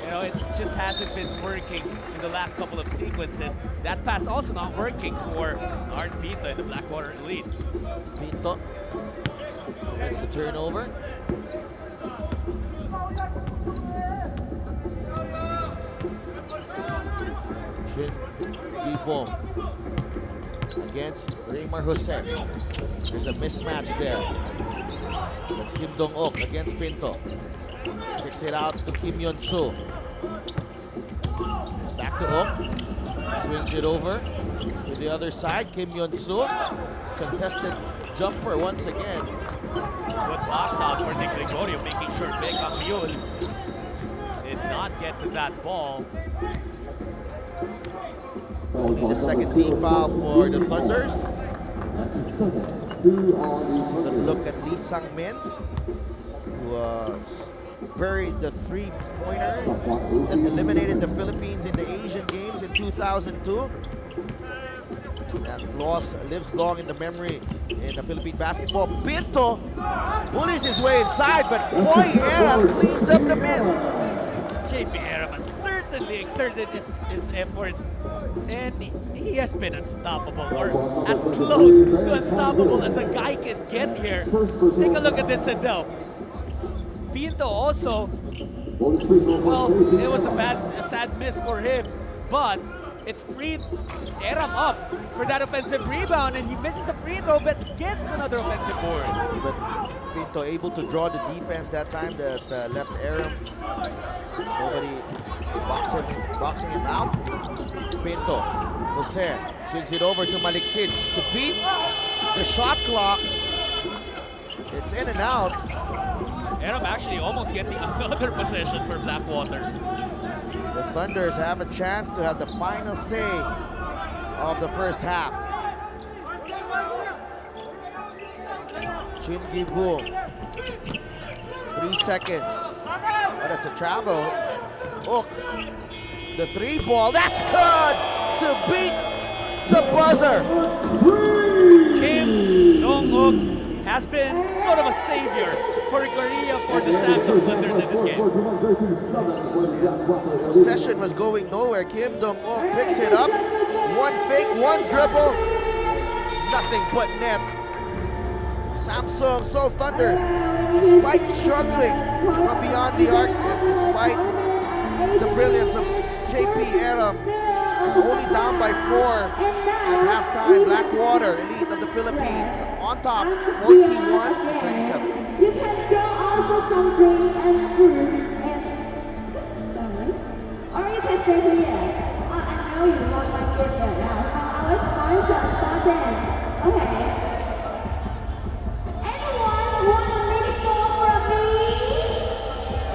you know, it just hasn't been working in the last couple of sequences. That pass also not working for Art Pinto in the Blackwater Elite. Pinto gets the turnover. Shin Gipo against Raymar Jose. There's a mismatch there. That's Kim Dong-ok against Pinto. Kicks it out to Kim Yeon-soo. Back to Ok. Swings it over to the other side. Kim Yeon-soo. Contested jumper once again. Good pass out for De Gregorio, making sure Beckham Mule did not get to that ball. The second team foul for the Thunders. That's a 7-2 on the Good look at Lee Sang-min, who buried the three-pointer that eliminated the Philippines in the Asian Games in 2002. That loss lives long in the memory in the Philippine basketball. Pinto bullies his way inside, but Boy Aram cleans up the miss. JP Aram has certainly exerted his effort, and he has been unstoppable, or as close to unstoppable as a guy can get here. Take a look at this, Adele. Pinto also, well, it was a sad miss for him, but it freed Aram up for that offensive rebound, and he misses the free throw, but gets another offensive board. But Pinto able to draw the defense that time that left Aram. Nobody boxing him out. Pinto, Jose swings it over to Malik Sidge to beat the shot clock. It's in and out. Aram actually almost getting another possession for Blackwater. The Thunders have a chance to have the final say of the first half. Chin Gi-boom, 3 seconds. But it's a travel. Ok, the 3 ball, that's good to beat the buzzer. Kim Dong-ok has been sort of a savior for Korea, for the Samsung Thunders in this game. Possession was going nowhere. Kim Dong-ok picks it up. One fake, one dribble. Nothing but net. Samsung Seoul Thunder, despite struggling from beyond the arc and despite the brilliance of JP Aram, only down by 4 at halftime. Blackwater, elite of the Philippines, on top, 41-37. You can go out for some drink and food and sorry, or you can stay here. I know you want my gift now from our sponsor, Starden. Okay. Anyone want a mini phone from me?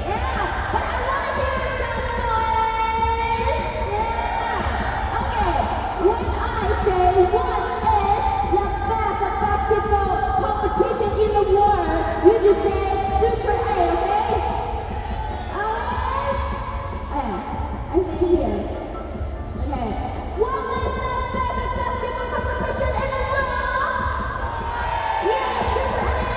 Yeah, but I want to hear some noise. Yeah. Okay. When I say what is the best basketball competition in the world, you should say Super A, okay? Alright? I think here. Okay. What is the best basketball competition in the world? Yeah, Super A!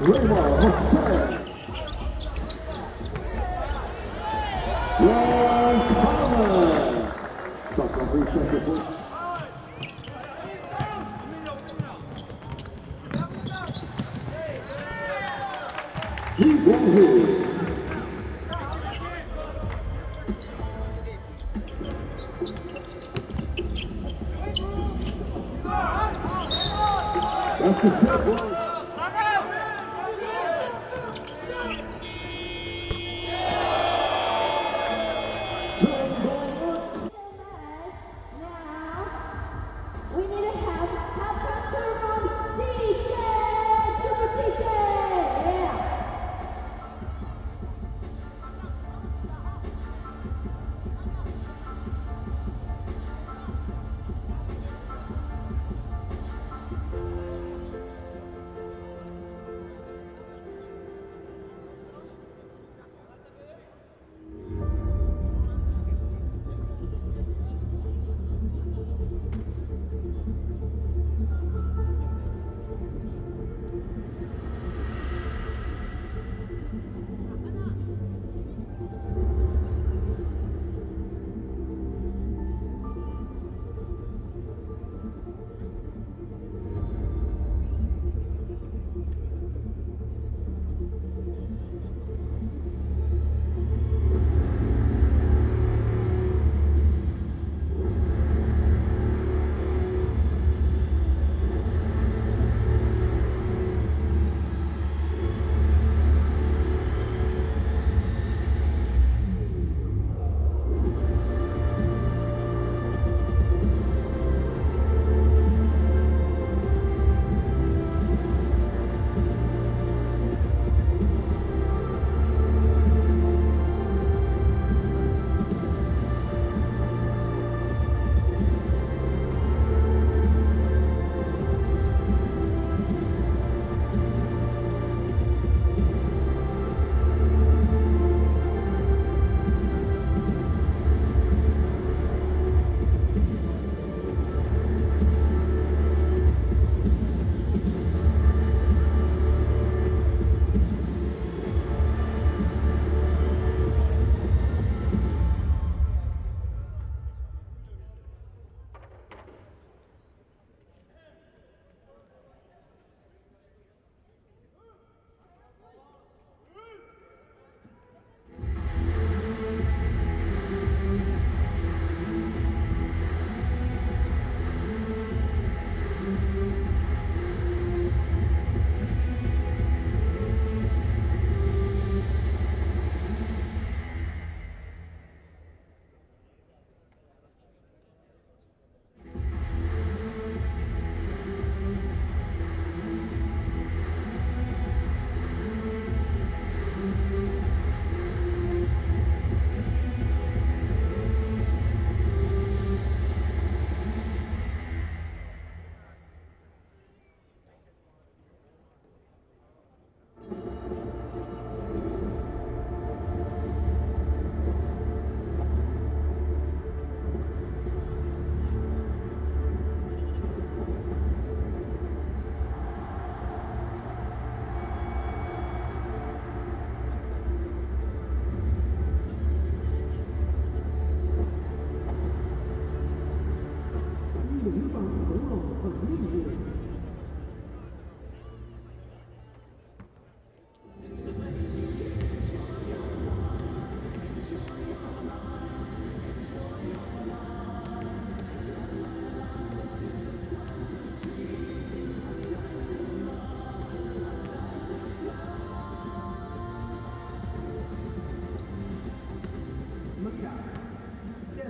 Raymond Hussein. Lance Harmon. Shot clock reset before. He won here. That's the step forward. We need to have control from DJ, Super DJ. Yeah.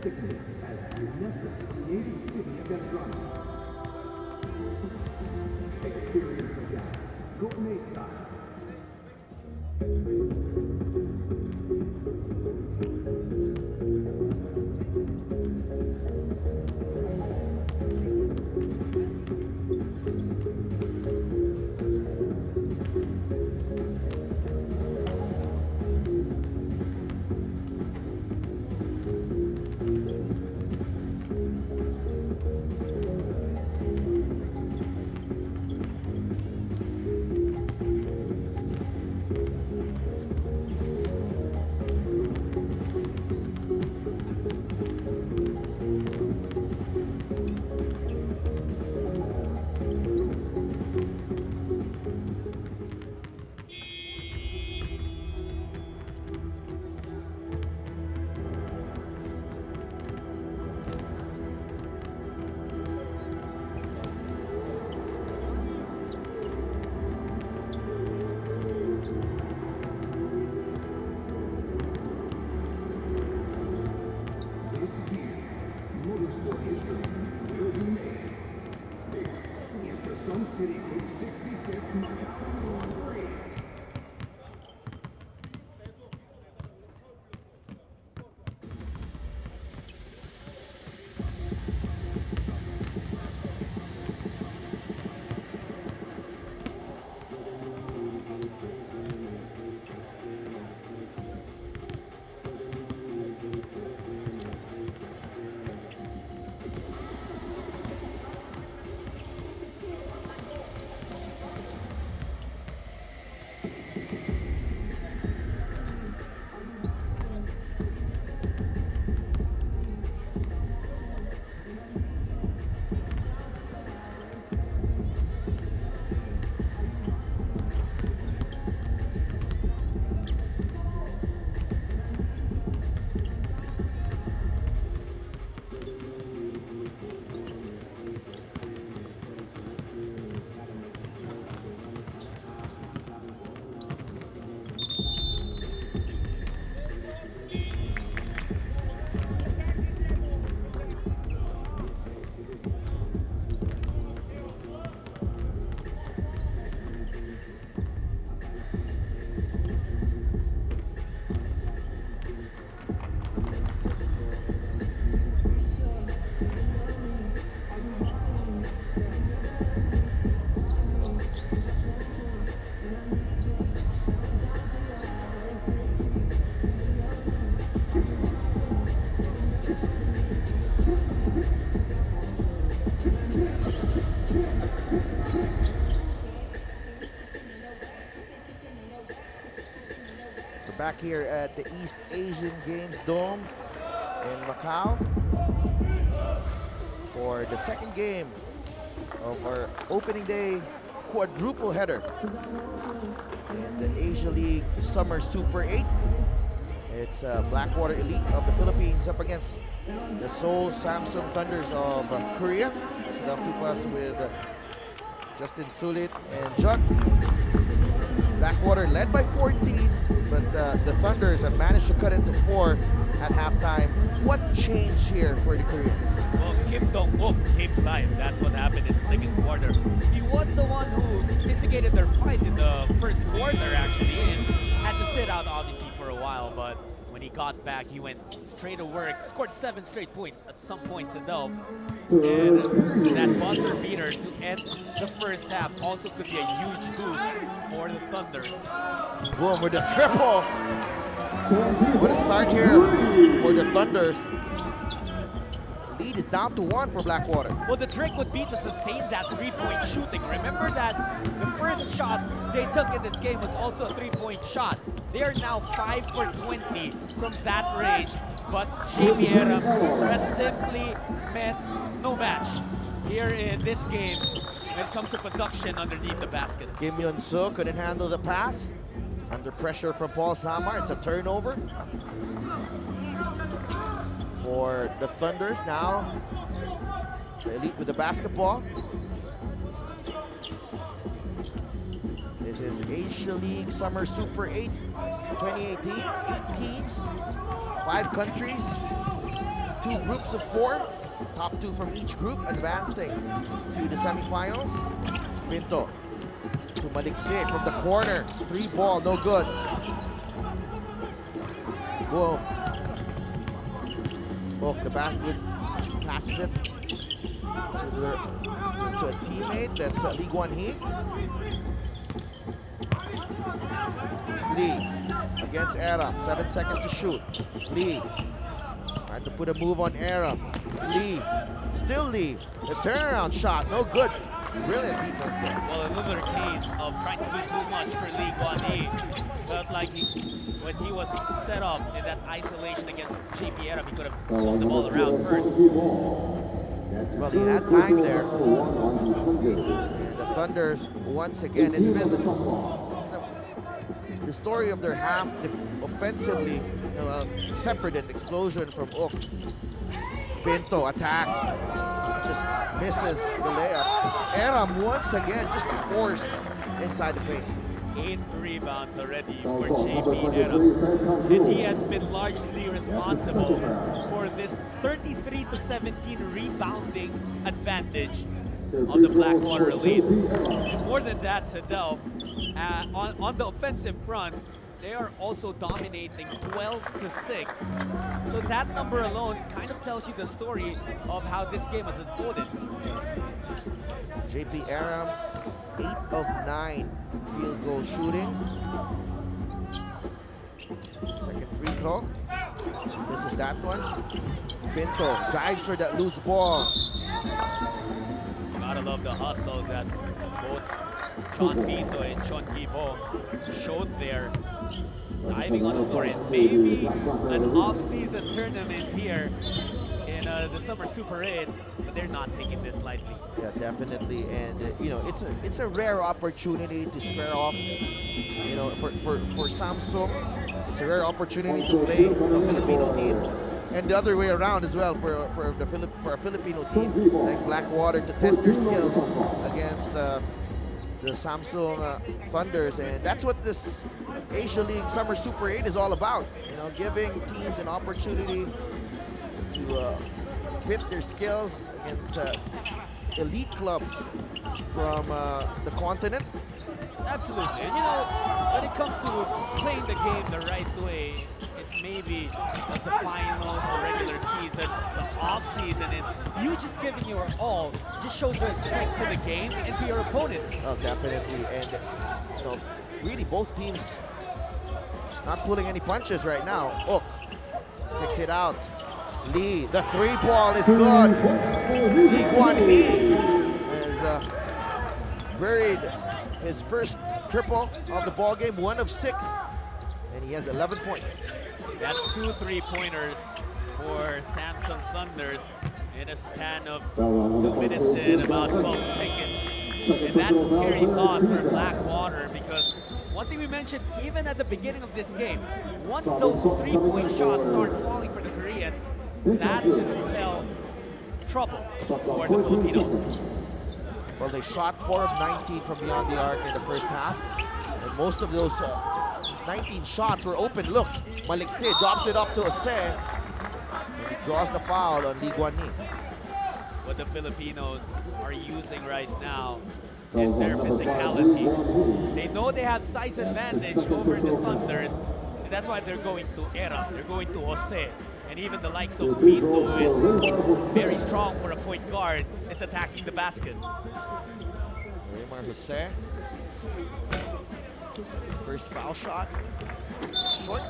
Designated as UNESCO Creative City of Gastronomy. Experience Macau gourmet style. This year, motorsport history will be made. This is the Sun City Group's 65th Macau Grand Prix. We're back here at the East Asian Games Dome in Macau for the second game of our opening day quadruple header in the Asia League Summer Super 8. It's Blackwater Elite of the Philippines up against the Seoul Samsung Thunders of Korea. So they'll keep us with Justin Sulit and Judd. Blackwater led by 14, but the Thunders have managed to cut into 4 at halftime. What changed here for the Koreans? Well, Kim Dong-wook came to life. That's what happened in the second quarter. He was the one who instigated their fight in the first quarter, actually, and had to sit out, obviously, for a while. But when he got back, he went straight to work, scored 7 straight points at some point to Delve. And that buzzer beater to end the first half also could be a huge boost for the Thunders. Boom with the triple. What a start here for the Thunders. Lead is down to 1 for Blackwater. Well, the trick would be to sustain that 3-point shooting. Remember that the first shot they took in this game was also a 3-point shot. They are now 5 for 20 from that range. But Xavier has simply meant no match. here in this game when it comes to production underneath the basket. Kim Yun-soo couldn't handle the pass. Under pressure from Paul Samar, it's a turnover for the Thunders. Now, the Elite with the basketball. This is Asia League Summer Super 8 2018. 8 teams, 5 countries, 2 groups of 4. Top 2 from each group advancing to the semifinals. Pinto to Maliksi from the corner. 3 ball, no good. Boom. Oh, the basket passes it to a teammate. That's League One Hee. Lee against Aram. 7 seconds to shoot. Lee trying to put a move on Aram. It's Lee. Still Lee. The turnaround shot, no good. Brilliant defense there. Well, another case of trying to do too much for League 1E. Felt like when he was set up in that isolation against JP Aram, he could have swung the ball around first. Well, he had time there. The Thunders, once again, it's been the story of their half offensively, separate an explosion from Oak. Pinto attacks, just misses the layup. Aram once again, just a force inside the paint. 8 rebounds already for JP Aram. And he has been largely responsible for this 33-17 rebounding advantage on the Blackwater Elite. And more than that, Sadel, on the offensive front, they are also dominating 12-6. So that number alone kind of tells you the story of how this game has unfolded. JP Aram, 8 of 9 field goal shooting. Second free throw. This is that one. Pinto dives for that loose ball. Gotta love the hustle that both Sean Pinto and Sean Kibo showed there. Diving on the floor, and maybe an off-season tournament here in the Summer Super 8, but they're not taking this lightly. Yeah, definitely, and it's a rare opportunity to square off. For Samsung, it's a rare opportunity to play a Filipino team, and the other way around as well for a Filipino team like Blackwater to test their skills against the Samsung Thunders, and that's what this Asia League Summer Super 8 is all about. Giving teams an opportunity to pit their skills against elite clubs from the continent. Absolutely, and when it comes to playing the game the right way, it may be like the finals or regular season, the off season, and you just giving your all just shows respect to the game and to your opponent. Oh, definitely, and really both teams not pulling any punches right now. Ook kicks it out. Lee, the 3 ball is good. League One Hee has buried his first triple of the ball game, 1 of 6, and he has 11 points. That's 2 3-pointers for Samsung Thunders in a span of 2 minutes and about 12 seconds. And that's a scary thought for Blackwater, because one thing we mentioned even at the beginning of this game, once those 3-point shots start falling for the Koreans, that could spell trouble for the Filipinos. Well, they shot 4 of 19 from beyond the arc in the first half, and most of those 19 shots were open looks. Maliksi drops it off to Ose, and he draws the foul on League One Hee. What the Filipinos are using right now is their physicality. They know they have size advantage over the Thunders, and that's why they're going to Era, they're going to Jose, and even the likes of Pinto, who is very strong for a point guard, is attacking the basket. Raymar Jose, first foul shot, short.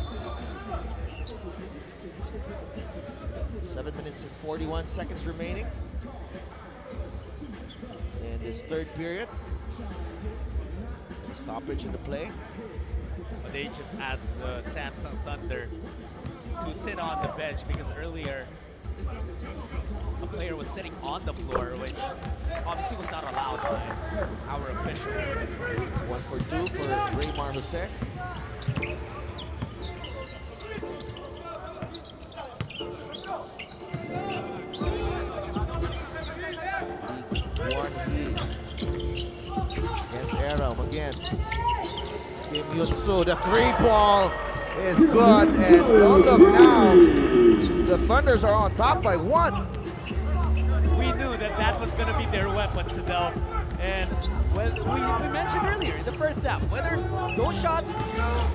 7 minutes and 41 seconds remaining in this third period. Stoppage in the play. But they just asked the Samsung Thunder to sit on the bench, because earlier a player was sitting on the floor, which obviously was not allowed by our officials. 1 for 2 for Raymar Jose. One lead against Aram again. Kim Yun-soo, the 3-ball is good, and oh, look now, the Thunders are on top by 1. We knew that that was going to be their weapon, Sidel. And well, we mentioned earlier in the first half, whether those shots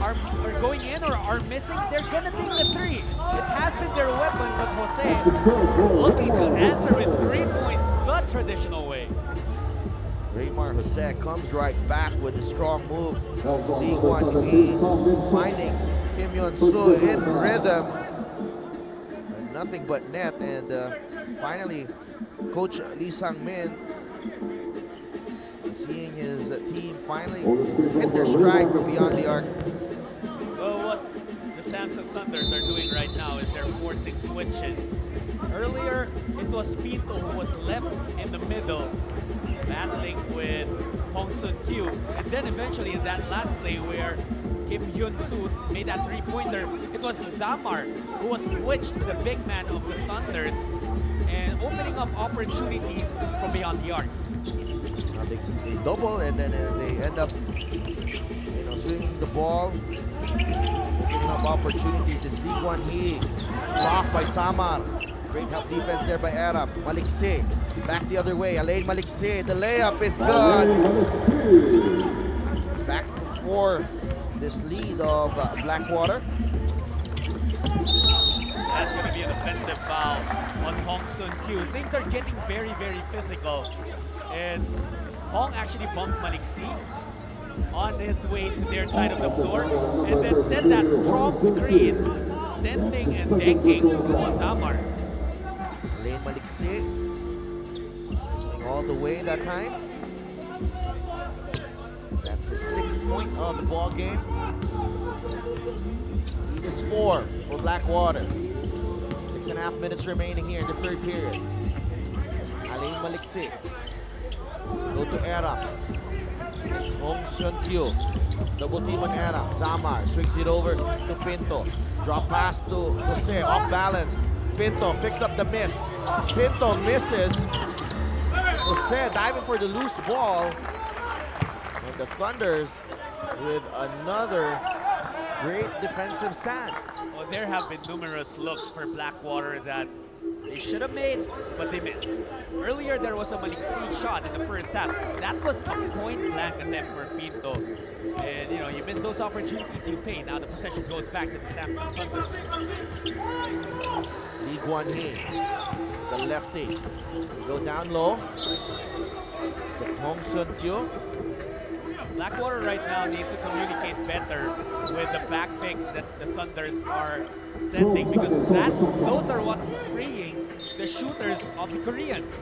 are going in or are missing, they're going to take the 3. It has been their weapon, but Jose looking to answer with 3 points the traditional way. Raymar Jose comes right back with a strong move. Lee Guan-hee finding Kim Yun-soo in rhythm. And nothing but net, and finally, Coach Lee Sang-min seeing his team finally hit their stride from beyond the arc. Well, what the Samsung Thunders are doing right now is they're forcing switches. Earlier, it was Pinto who was left in the middle, battling with Hong Sun-kyu. And then eventually in that last play where Kim Hyun-soo made that 3-pointer, it was Zamar who was switched to the big man of the Thunders and opening up opportunities from beyond the arc. They double, and then they end up, swinging the ball, opening up opportunities. Is Lee Guan-hee blocked by Samar. Great help defense there by Arab. Maliksi back the other way. Alain Maliksi, the layup is good. Back for this lead of Blackwater. That's going to be an offensive foul on Hong Sun-kyu. Things are getting very, very physical. And Hong actually bumped Maliksi on his way to their side of the floor and then sent that strong screen, sending and denking on Zamar. Alain Maliksi going all the way that time. That's his 6th point of the ball game. Lead is 4 for Blackwater. 6.5 minutes remaining here in the 3rd period. Alain Maliksi. Go to Aram. It's Hong Sun-kyu. Double team on Aram. Zamar swings it over to Pinto. Drop pass to Jose, off balance. Pinto picks up the miss. Pinto misses. Jose diving for the loose ball. And the Thunders with another great defensive stand. Well, there have been numerous looks for Blackwater that they should have made, but they missed. Earlier, there was a Maliksi shot in the first half. That was a point-blank attempt for Pinto. And, you miss those opportunities, you pay. Now the possession goes back to the Samsung Thunders. Lee Guan-hee, the lefty. Go down low. The Hong Sun-kyu. Blackwater right now needs to communicate better with the back picks that the Thunders are sending, because those are what's freeing the shooters of the Koreans.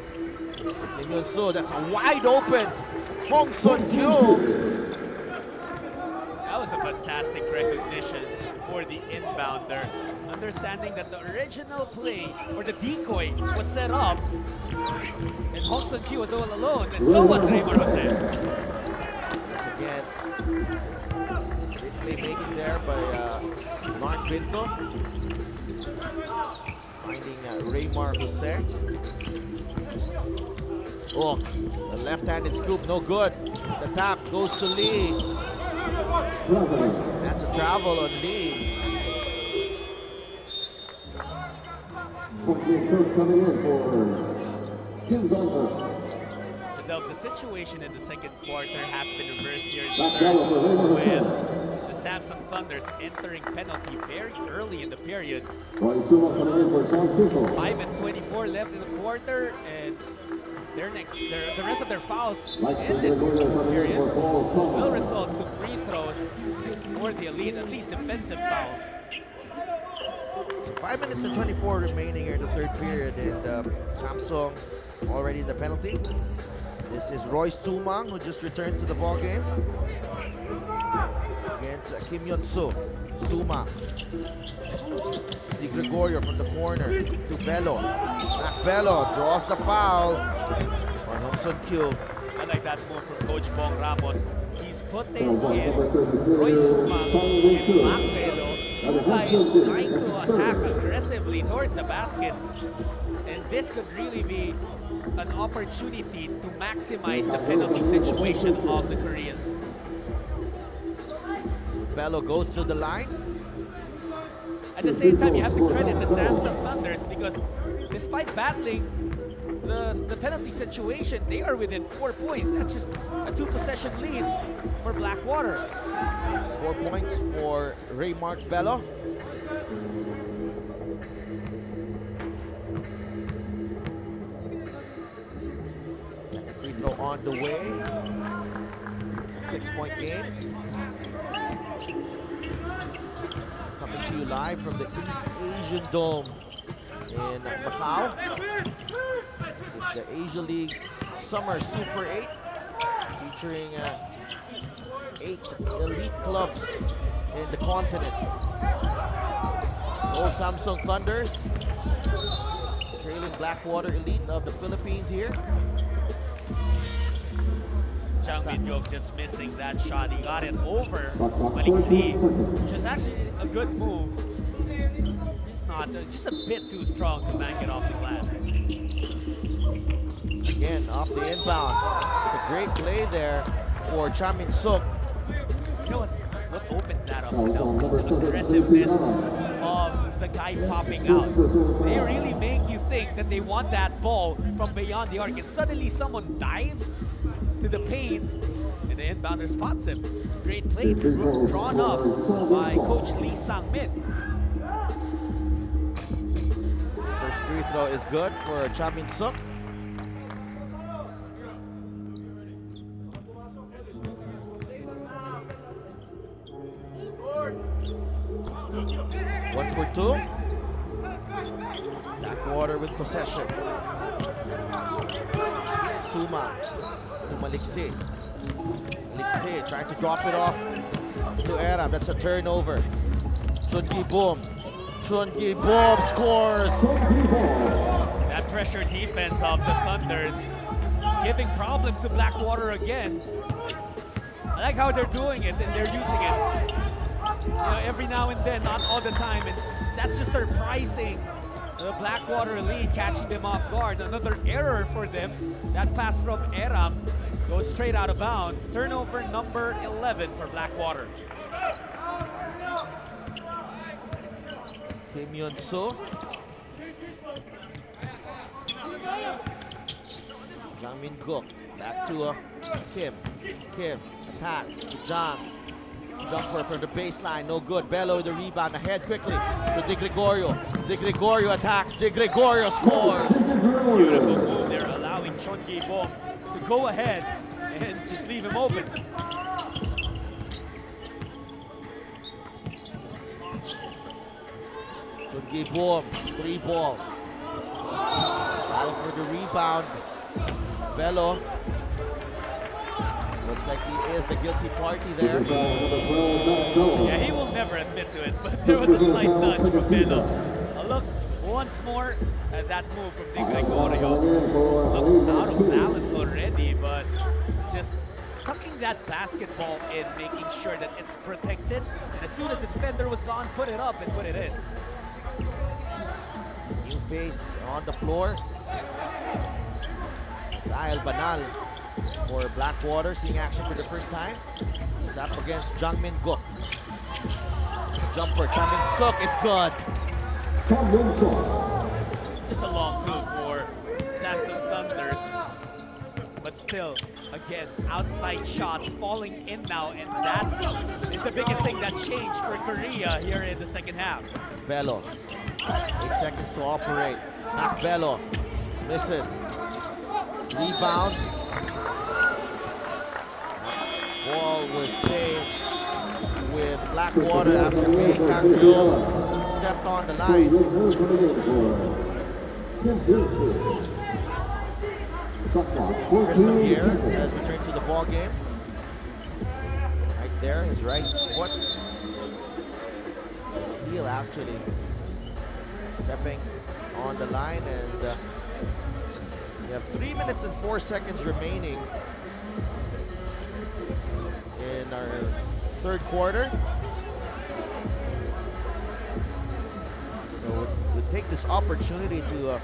Kim Yun-soo, that's a wide open Hong Sun-kyu. That was a fantastic recognition for the inbounder, understanding that the original play or the decoy was set up and Hong Sun-kyu was all alone, and so was Raymar Jose. Again, great playmaking there by Mark Pinto. Finding Raymar Jose. Oh, the left-handed scoop, no good. The tap goes to Lee. That's a travel on Lee. Coming in for Kim Dong. The situation in the second quarter has been reversed here in the third, with the Samsung Thunders entering penalty very early in the period. 5:24 left in the quarter, and the rest of their fouls in this period will result to free throws for the elite, at least defensive fouls. So 5 minutes and 24 remaining here in the 3rd period, and Samsung already in the penalty. This is Roy Sumang, who just returned to the ball game against Kim Yun-soo. Sumang. Di Gregorio from the corner to Bello. Mac Bello draws the foul on Hong Sun Kyu. I like that move from Coach Bong Ramos. He's putting in Roy Sumang and Mac Bello, two guys trying to attack aggressively towards the basket. And this could really be an opportunity to maximize the penalty situation of the Koreans. Bello goes to the line. At the same time, you have to credit the Samsung Thunders because despite battling the penalty situation, they are within 4 points. That's just a 2-possession lead for Blackwater. 4 points for Raymark Bello. Second free throw on the way. It's a 6-point game. Coming to you live from the East Asian Dome in Macau. This is the Asia League Summer Super 8, featuring 8 elite clubs in the continent. So Samsung Thunders trailing Blackwater Elite of the Philippines here. Jang Min-hyuk just missing that shot. He got it over Maliksi, which is actually a good move. Just a bit too strong to bank it off the glass. Again, off the inbound. It's a great play there for Cha Min-suk. You know what opens that up? Is the aggressiveness of the guy popping out. They really make you think that they want that ball from beyond the arc, and suddenly someone dives to the paint, and the inbounder spots him. Great play drawn up by Coach Lee Sang-min. First free throw is good for Cha Min-suk. One for two. Blackwater with possession. Suma to Maliksi. Maliksi trying to drop it off to Aram. That's a turnover. Chun Gi-boom. Chun Gi-boom scores. That pressure defense of the Thunders giving problems to Blackwater again. I like how they're doing it and they're using it. You know, every now and then, not all the time, and that's just surprising. The Blackwater Elite catching them off guard. Another error for them. That pass from Aram goes straight out of bounds. Turnover number 11 for Blackwater. Kim Yun-soo. Jang Min-guk back to Kim. Kim attacks to Jang. Jumper from the baseline, no good. Bello with the rebound, ahead quickly to Di Gregorio. Di Gregorio attacks, Di Gregorio scores. Beautiful move there, allowing Chun Gi-boom to go ahead and just leave him open. Chun Gi-boom, 3 ball. Battle for the rebound. Bello. Looks like he is the guilty party there. Yeah, he will never admit to it, but there was a slight nudge from Bello. A look once more at that move from Di Gregorio. Looked out of balance already, but just tucking that basketball in, making sure that it's protected. And as soon as the defender was gone, put it up and put it in. New face on the floor. It's Ayel Banal for Blackwater, seeing action for the first time. He's up against Jang Min-guk. Jumper, Cha Min-suk, it's good. Just a long two for Samsung Thunders. But still, again, outside shots falling in now, and that is the biggest thing that changed for Korea here in the second half. Bello, 8 seconds to operate. Mac Bello misses. Rebound. Ball will stay with Blackwater after Wei Kang-ryo stepped on the line. Shot clock, Chris 14 Javier has seconds. returned to the ball game. Right there, his right foot. His heel actually stepping on the line, and we have 3 minutes and 4 seconds remaining in our third quarter. So we'll take this opportunity to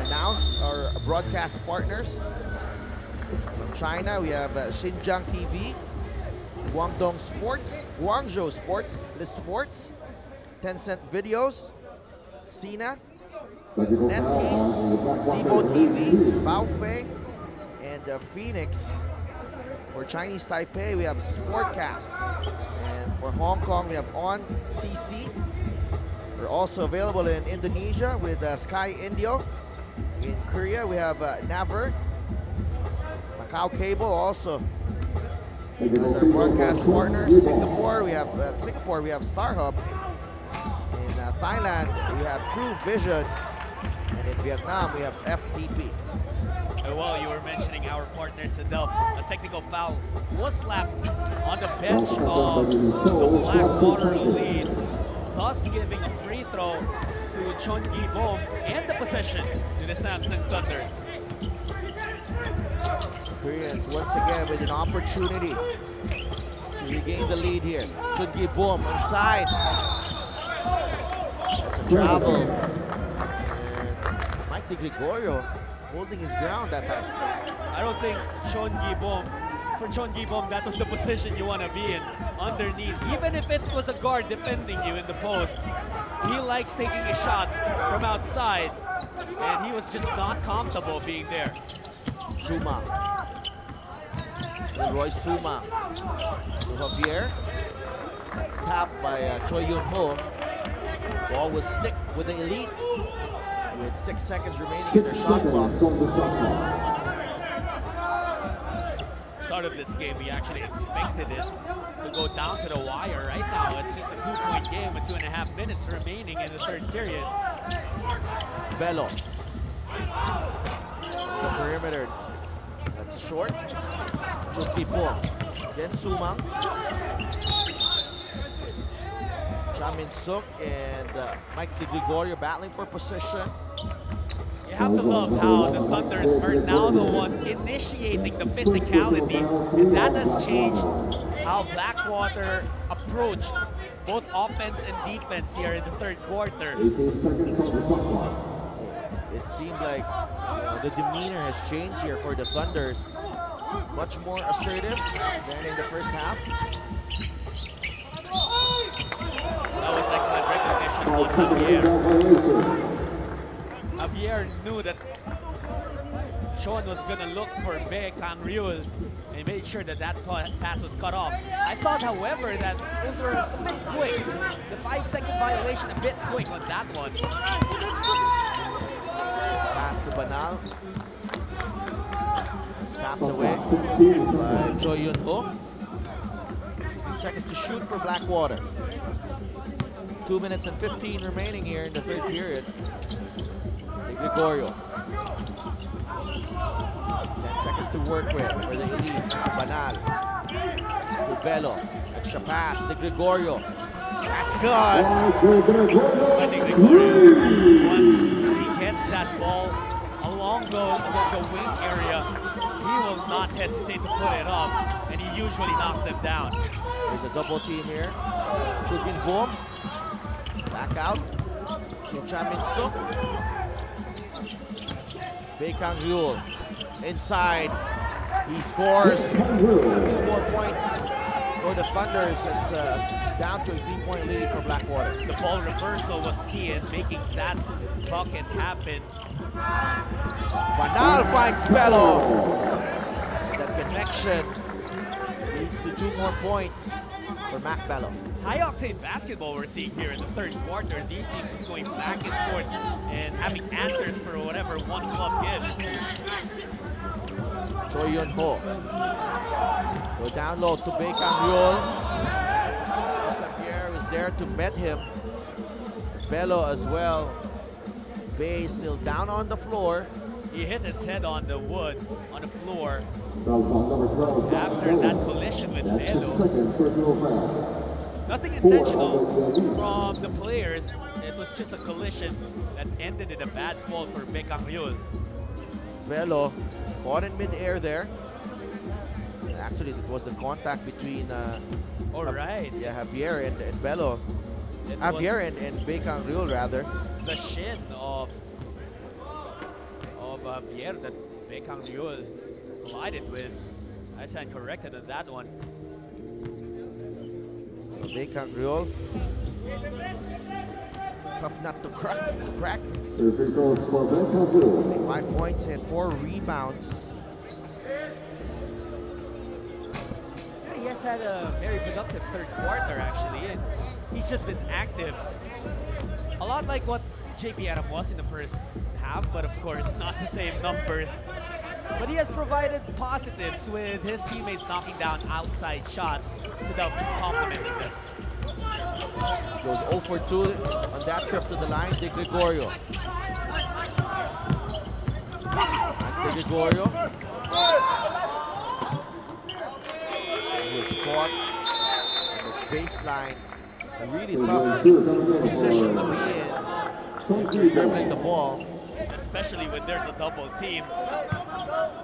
announce our broadcast partners. From China, we have Xinjiang TV, Guangdong Sports, Guangzhou Sports, The Sports, Tencent Videos, Sina, Technical foul NetEase, on the Blackwater Zibo TV, team. Baofeng, and Phoenix. For Chinese Taipei, we have Sportcast. And for Hong Kong, we have On CC. We're also available in Indonesia with Sky Indio. In Korea, we have Naver. Macau Cable also as our broadcast partner. Singapore, we have StarHub. In Thailand, we have True Vision. And in Vietnam, we have FTP. Well, you were mentioning our partner Sadaf. A technical foul was slapped on the bench of the Blackwater Elite, thus giving a free throw to Chon Gi-bom and the possession to the Samsung Thunders. Koreans once again with an opportunity to regain the lead here. Chon Gi-bom inside. That's a travel. And Mike De Gregorio holding his ground that time. I don't think Chon Gi-bom, for Chon Gi-bom, that was the position you want to be in, underneath. Even if it was a guard defending you in the post, he likes taking his shots from outside, and he was just not comfortable being there. Suma. Roy Suma to Javier. That's tapped by Choi Yun-ho. Ball will stick with the Elite with 6 seconds remaining in 6 their shot clock. seconds on the shot clock. Start of this game, we actually expected it to go down to the wire. Right now, it's just a 2-point game with 2.5 minutes remaining in the third period. Bello. The perimeter. That's short. Chon Gi-bom. Then Sumang. Cha Min-suk and Mike De Gregorio battling for possession. You have to love how the Thunders are now the ones initiating the physicality, and that has changed how Blackwater approached both offense and defense here in the third quarter. 18 seconds on the shot clock. It seemed like the demeanor has changed here for the Thunders. Much more assertive than in the first half. That was excellent recognition on 5 seconds Javier. violation. Javier knew that Sean was going to look for Bae Kang-ryul and made sure that that pass was cut off. I thought, however, that those were a bit quick. The 5-second violation a bit quick on that one. Pass to Banal. Snapped Shot away clock, 16 by seconds. Choi Yun-ho. 16 seconds to shoot for Blackwater. 2 minutes and 15 remaining here in the third period. De Gregorio. 10 seconds to work with for the Elite. Banal. Bello. Extra pass. De Gregorio. That's good. I think Gregorio, once he gets that ball along the wing area, he will not hesitate to put it up, and he usually knocks them down. There's a double team here. Chon Gi-bom. Back out to Cha Min-suk. Bae Kang-ryul inside. He scores 2 more points for the Thunders. It's down to a 3-point lead for Blackwater. The ball reversal was key in making that bucket happen. Banal finds Bello. That connection leads to 2 more points for Mac Bello. High-octane basketball we're seeing here in the third quarter. These teams just going back and forth and having answers for whatever one club gives. Choi Yun-ho. Go down low to Bae Kang-ryul. Xavier was there to met him. Bello as well. Bae still down on the floor. He hit his head on the wood, on the floor, Fouls on number 12. after that collision with That's his Melo. second personal foul. Nothing Four intentional on the lead. from the players. It was just a collision that ended in a bad fall for Bekang Ryul. Velo caught in midair there. And actually, it was the contact between All right. Javier and Velo. It Javier was and Bekang Ryul rather. the shin of Javier that Bekang Ryul collided with. I stand corrected on that one. So Bekang Ryul, tough nut to crack. Three free throws for Blackwater. 5 points and 4 rebounds. Yeah, he has had a very productive third quarter actually, and he's just been active. A lot like what JP Adam was in the first half, but of course not the same numbers. But he has provided positives with his teammates knocking down outside shots, so that is complimenting them. Goes 0 for 2 on that trip to the line. De Gregorio. De Gregorio. He was caught on the baseline. A really tough position to be in if you're dribbling the ball. Especially when there's a double team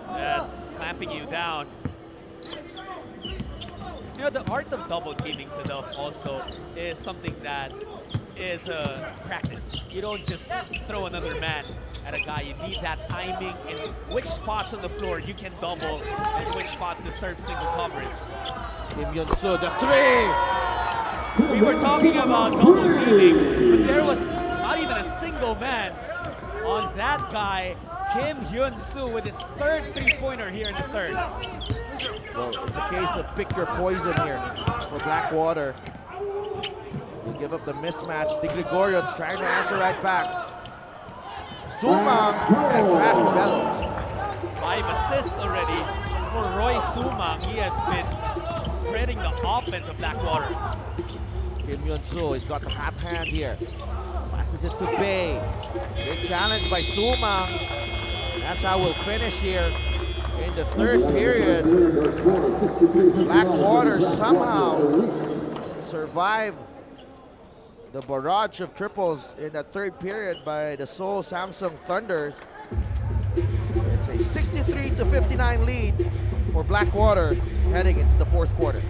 that's clamping you down. You know, the art of double teaming, Sadaf, also is something that is practiced. You don't just throw another man at a guy. You need that timing in which spots on the floor you can double and which spots to serve single coverage. Kim Yun-soo, the 3! We were talking about double teaming, but there was not even a single man on that guy, Kim Hyun-soo, with his third three-pointer here in the third. Well, it's a case of pick your poison here for Blackwater. You give up the mismatch. De Gregorio trying to answer right back. Sumang has passed the Velo. 5 assists already for Roy Sumang. He has been spreading the offense of Blackwater. Kim Yun-soo, he's got the hot hand here. Passes it to Bay. Big challenge by Sumang. That's how we'll finish here in the third period. Blackwater somehow survived the barrage of triples in that third period by the Seoul Samsung Thunders. It's a 63-59 lead for Blackwater heading into the fourth quarter.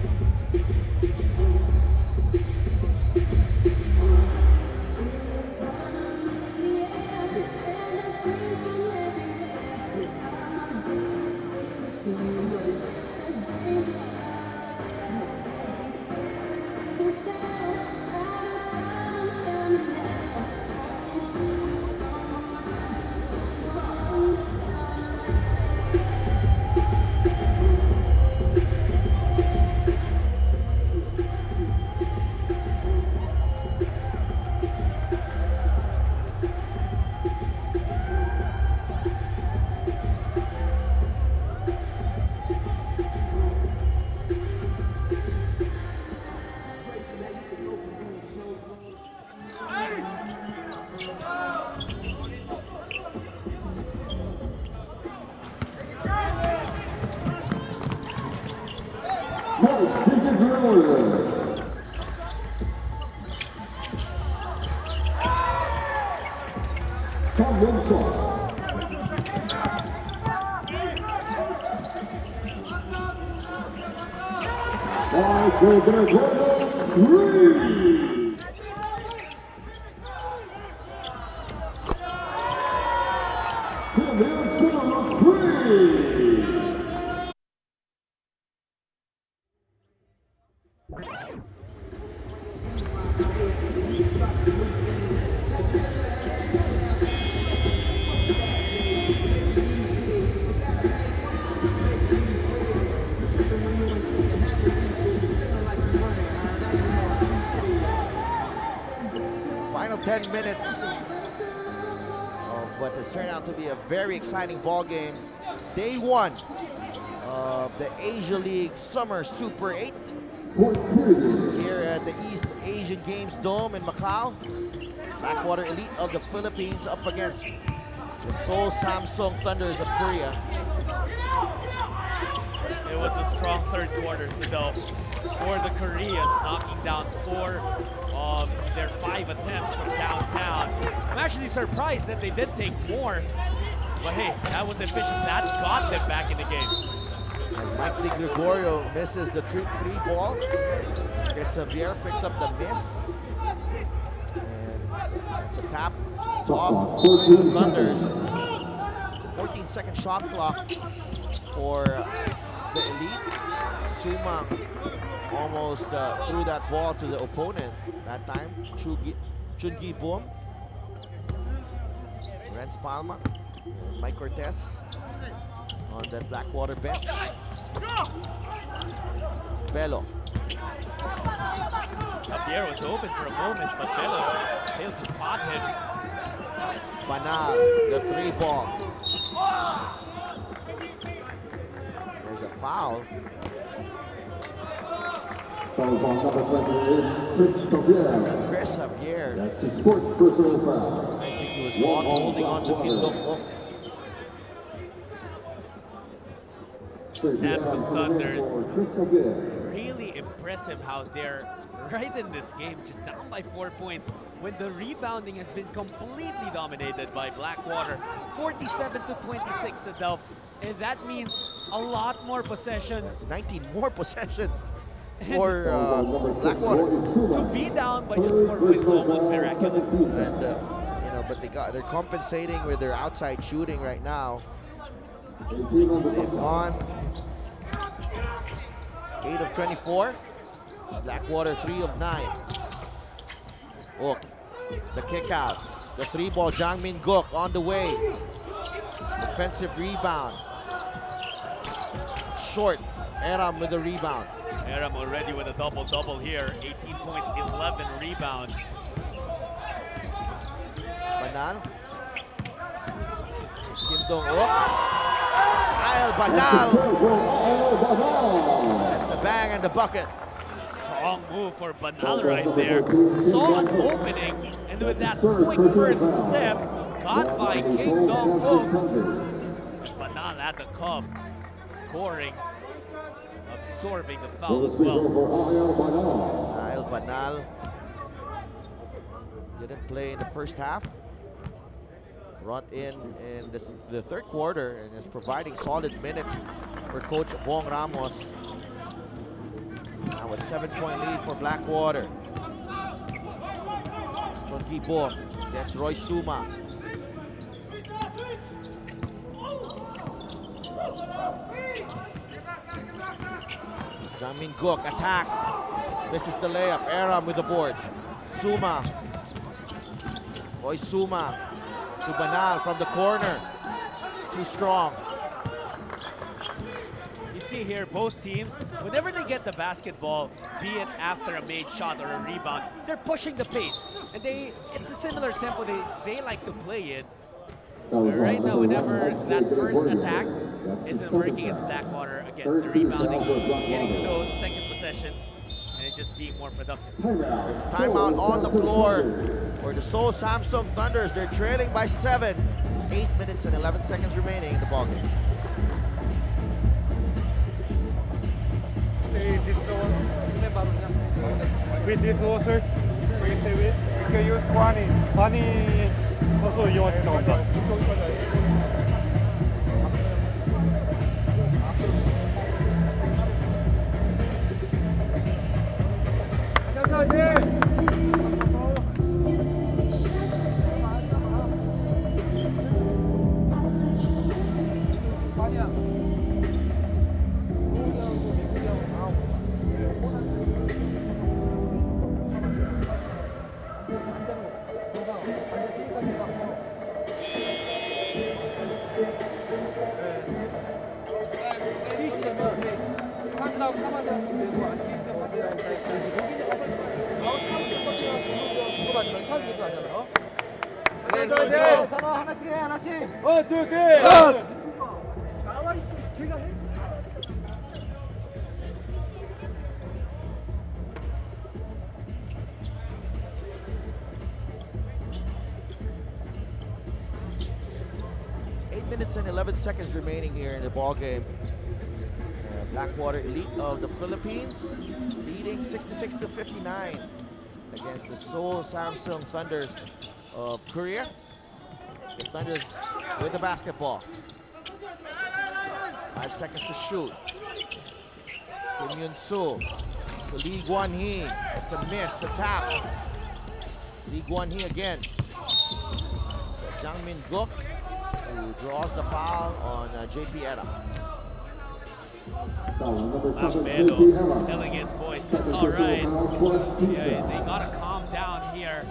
Final 10 minutes of what has turned out to be a very exciting ball game. Day 1 of the Asia League Summer Super 8 here at the East Asian Games Dome in Macau. Blackwater Elite of the Philippines up against the Seoul Samsung Thunders of Korea. It was a strong third quarter, Sidel, for the Koreans, knocking down 4 of their 5 attempts from downtown. I'm actually surprised that they did take more, but hey, that was efficient. That got them back in the game. As Mike Di Gregorio misses the three ball, Chris Xavier picks up the miss. And it's a tap off the Thunders. It's a 14-second shot clock for the elite. Sumang almost threw that ball to the opponent that time. Chungi Boom, Renz Palma, and Mike Cortez on the Blackwater bench. Bello. Javier was open for a moment, but Bello failed to spot him. Banal, the 3 ball. There's a foul. Fouls on number 28, Chris Xavier. Chris Javier. That's his 4th personal foul. I think he was caught holding on to Kim Dong-ok. Samsung Thunders. Chris Xavier. Really impressive how they're right in this game, just down by 4 points, when the rebounding has been completely dominated by Blackwater. 47 to 26, Adel. And that means a lot more possessions. It's 19 more possessions for Blackwater. To be down by just 4 points is almost miraculous. And you know, but they're compensating with their outside shooting right now. They've gone 8 of 24. Blackwater 3 of 9. Oh, the kick out. The 3 ball, Jangmin Guk on the way. Defensive rebound. Short. Eram with the rebound. Eram already with a double-double here. 18 points, 11 rebounds. Banal. Kim Dong-ok. Kyle Banal. That's the bang and the bucket. Strong move for Banal right there. Saw an opening, and with that quick first step, got by Kim Dong-ok. Banal at the cup, scoring, absorbing the foul as well. Kyle Banal didn't play in the first half. Brought in the third quarter and is providing solid minutes for Coach Bong Ramos. Now a 7-point lead for Blackwater. Chon Ki-bo against Roy Suma. Jangmin Guk attacks. Misses the layup. Eram with the board. Suma. Roy Suma to Banal from the corner. Too strong. You see here, both teams, whenever they get the basketball, be it after a made shot or a rebound, they're pushing the pace. And it's a similar tempo they like to play in. Right now, whenever that first attack isn't working, it's Blackwater. Again, the rebounding, getting to those second possessions, and it just being more productive. Timeout on the floor for the Seoul Samsung Thunders. They're trailing by 7. 8 minutes and 11 seconds remaining in the ballgame. With this water, we can use Kwani also 이용하신다고 합니다. minutes and 11 seconds remaining here in the ball game. Blackwater Elite of the Philippines leading 66-59 against the Seoul Samsung Thunders of Korea. The Thunders with the basketball. 5 seconds to shoot. Kim Yun-soo to Lee Guan-hee. It's a miss, the tap. Lee Guan-hee again. So Jang Min-guk who draws the foul on JP Era. Melo telling his boys it's all right. Yeah, they gotta calm down here.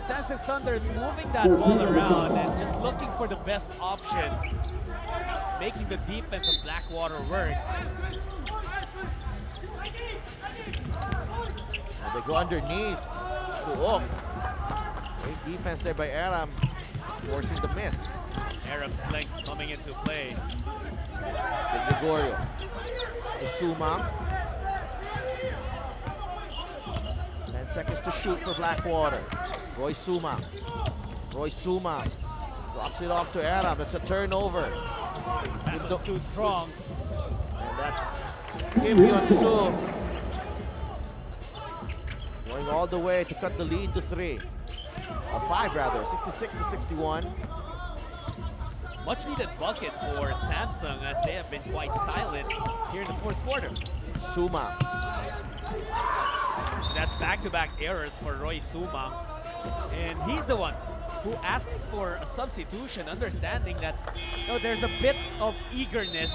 Samsung Thunder is moving that ball around and just looking for the best option, making the defense of Blackwater work. And they go underneath to Ok. Great defense there by Aram, forcing the miss. Aram's length coming into play. De Gregorio to Sumang. 10 seconds to shoot for Blackwater. Roy Sumang. Roy Sumang drops it off to Aram. It's a turnover. That was too strong. And that's Kim Yun-soo going all the way to cut the lead to 3. Or 5 rather, 66-61. Much needed bucket for Samsung as they have been quite silent here in the fourth quarter. Sumang. That's back-to-back errors for Roy Sumang. And he's the one who asks for a substitution, understanding that there's a bit of over-eagerness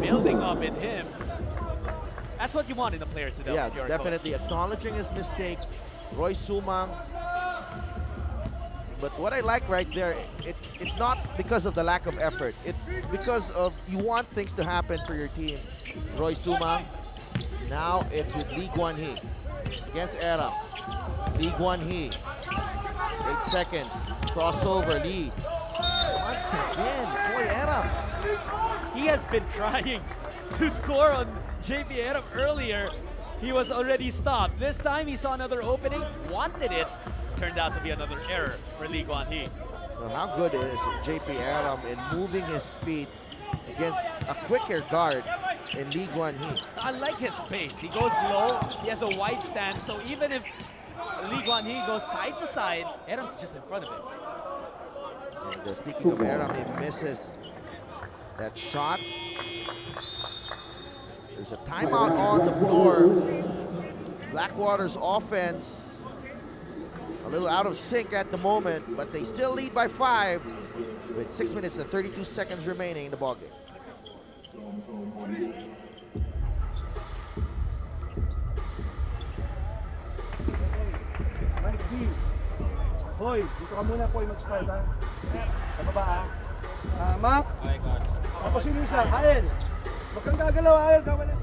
building up in him. That's what you want in a player, Sidel. Yeah, definitely acknowledging his mistake. Roy Sumang. But what I like right there, it's not because of the lack of effort. It's because of you want things to happen for your team. Roy Sumang. Now it's with Lee Guan-hee against Aram. Lee Guan-hee. 8 seconds. Crossover, Lee. Once again, boy, Aram. He has been trying to score on JP Aram earlier. He was already stopped. This time he saw another opening, wanted it. Turned out to be another error for Lee Guan-hee. Well, how good is JP Aram in moving his feet against a quicker guard in Lee Guan-hee? I like his pace. He goes low, he has a wide stance, so even if Lee Guan-hee goes side to side, Aram's just in front of him. And speaking of Aram, he misses that shot. There's a timeout on the floor. Blackwater's offense a little out of sync at the moment, but they still lead by 5 with 6 minutes and 32 seconds remaining in the ballgame. Mike B. Hoy, dito ka muna po mag-start ha. Sa baba ha. Mac. Hi, God. Tapos sino isa? Hael. Huwag kang gagalaw, Hael. Kawalan.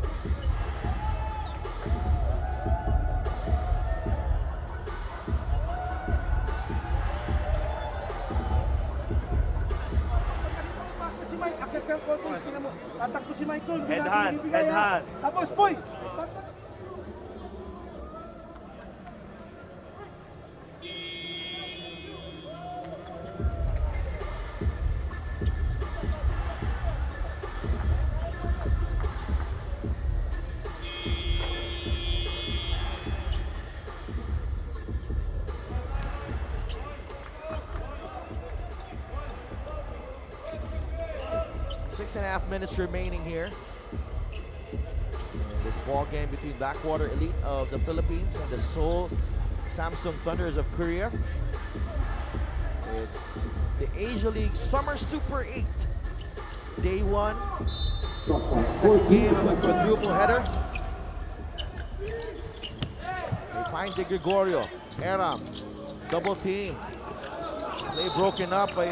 Si Mike, akit kang konti. Tatakbo si Mike doon. Head hand, head hand. Tapos, boys! Six and a half minutes remaining here. This ball game between Blackwater Elite of the Philippines and the Seoul Samsung Thunders of Korea. It's the Asia League Summer Super 8. Day 1. Second game of a quadruple header. They find De Gregorio. Aram. Double team. Play broken up by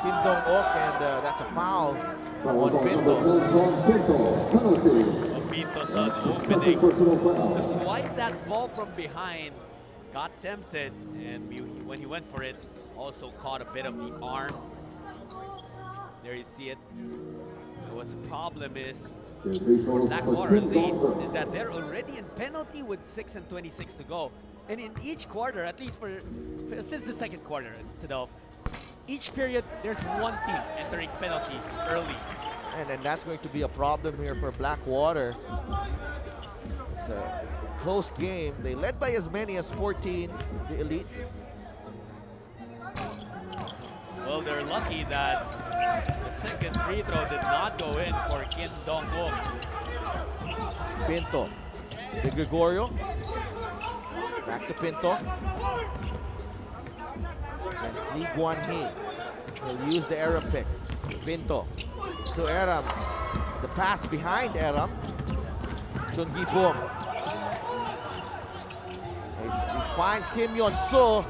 Kim Dong-ok, and that's a foul on Pinto. Pinto's on opening. To swipe that ball from behind, got tempted, and when he went for it, also caught a bit of the arm. There you see it. And what's the problem is, for Blackwater at least, is that they're already in penalty with 6:26 to go. And in each quarter, at least since the second quarter, Sidolf, each period there's one team entering penalty early. And then that's going to be a problem here for Blackwater. It's a close game. They led by as many as 14, the Elite. Well, they're lucky that the second free throw did not go in for Kim Dong-ok. Pinto. De Gregorio. Back to Pinto. Against Lee Guan-hee. He'll use the Aram pick. Pinto to Aram. The pass behind Aram. Chun-gi Boom. He finds Kim Yeon-soo.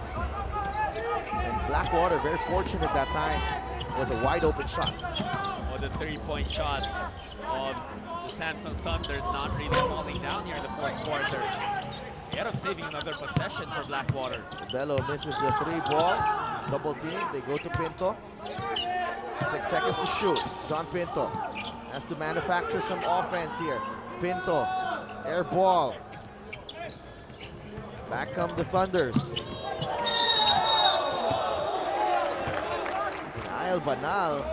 And Blackwater, very fortunate that time, was a wide open shot. Well, the three-point shot of the Samsung Thunders not really falling down here in the fourth quarter. They end up saving another possession for Blackwater. Bello misses the three ball. It's double team. They go to Pinto. 6 seconds to shoot. John Pinto has to manufacture some offense here. Pinto, air ball. Back come the Thunders. Niall Banal.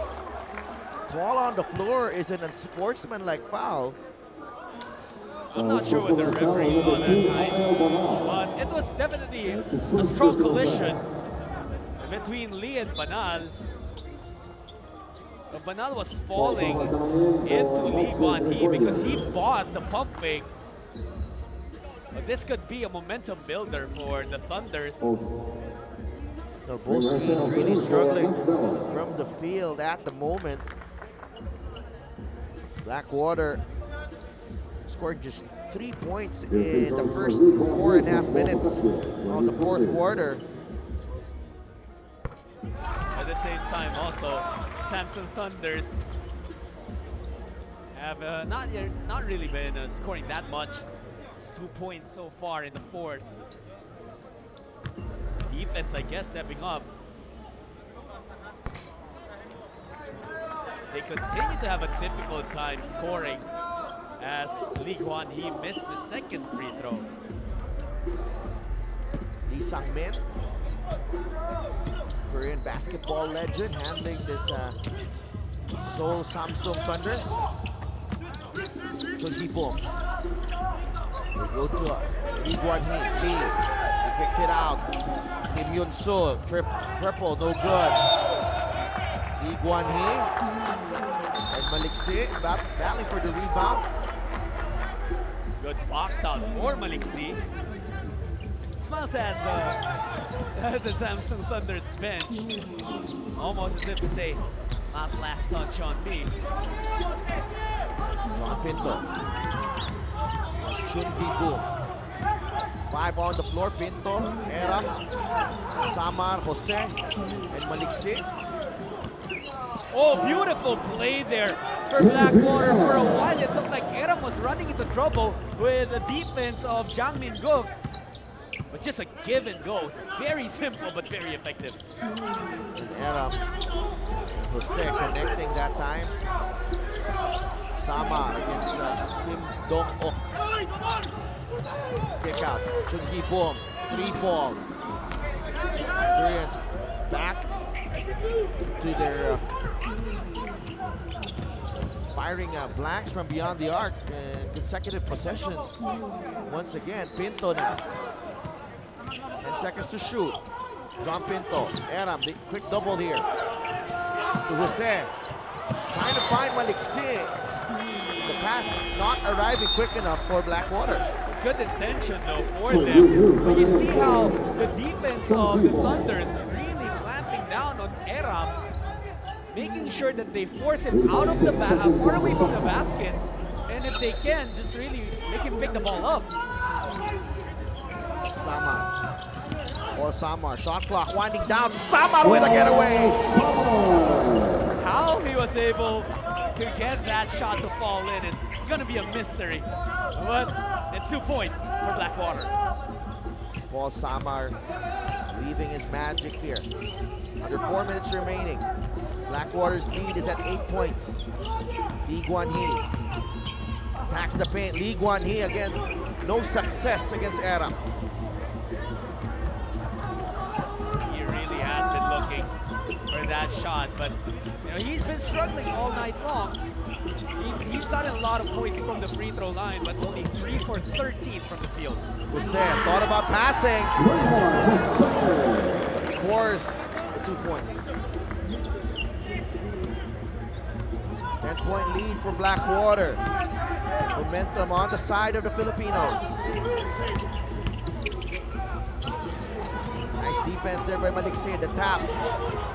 Call on the floor is an unsportsmanlike foul. I'm not sure what the referee saw that night, but it was definitely a strong collision between Lee and Banal. But Banal was falling into Lee Guan-hee because he bought the pump fake. But this could be a momentum builder for the Thunders. So both teams really struggling from the field at the moment. Blackwater scored just 3 points in the first 4.5 minutes of the fourth quarter. At the same time also, Samsung Thunders have not really been scoring that much. Just 2 points so far in the fourth. Defense, I guess, stepping up. They continue to have a difficult time scoring as Lee Guan-hee missed the second free throw. Lee Sang-min, Korean basketball legend, handling this Seoul Samsung Thunders. Chun-gi Boom. They go to Lee Guan-hee. Lee, he picks it out. Kim Yeon-soo, triple, no good. Lee Guan-hee and Maliksi battling for the rebound. Good box out for Maliksi. Smiles at the Samsung Thunders bench. Almost as if to say, not last touch on me. John Pinto. Chun-gi Boom. 5 on the floor. Pinto, Aram, Samar, Jose, and Maliksi. Oh, beautiful play there for Blackwater. For a while, it looked like Aram was running into trouble with the defense of Jang Min-guk. But just a give and go. Very simple, but very effective. And Aram, Jose connecting that time. Samar against Kim Dong-ok. Kick out. Chun-gi Boom. 3 ball. Koreans back to their firing blanks from beyond the arc and consecutive possessions. Once again, Pinto now. 10 seconds to shoot. John Pinto, Aram, the quick double here. To Jose. Trying to find Maliksi. The pass not arriving quick enough for Blackwater. Good intention though for them. But you see how the defense of the Thunders really clamping down on Aram, making sure that they force him out of the far away from the basket, and if they can, just really make him pick the ball up. Samar. Or Samar. Shot clock winding down. Samar with a getaway. How he was able to get that shot to fall in is going to be a mystery. But it's 2 points for Blackwater. Paul Samar leaving his magic here. Under 4 minutes remaining. Blackwater's lead is at 8 points. Lee Guan-hee attacks the paint. Lee Guan-hee again, no success against Aram. that shot, but you know he's been struggling all night long. He's gotten a lot of points from the free throw line, but only 3 for 13 from the field. Jose thought about passing. Scores the 2 points. 10-point lead for Blackwater. Momentum on the side of the Filipinos. Nice defense there by Maliksi. The tap.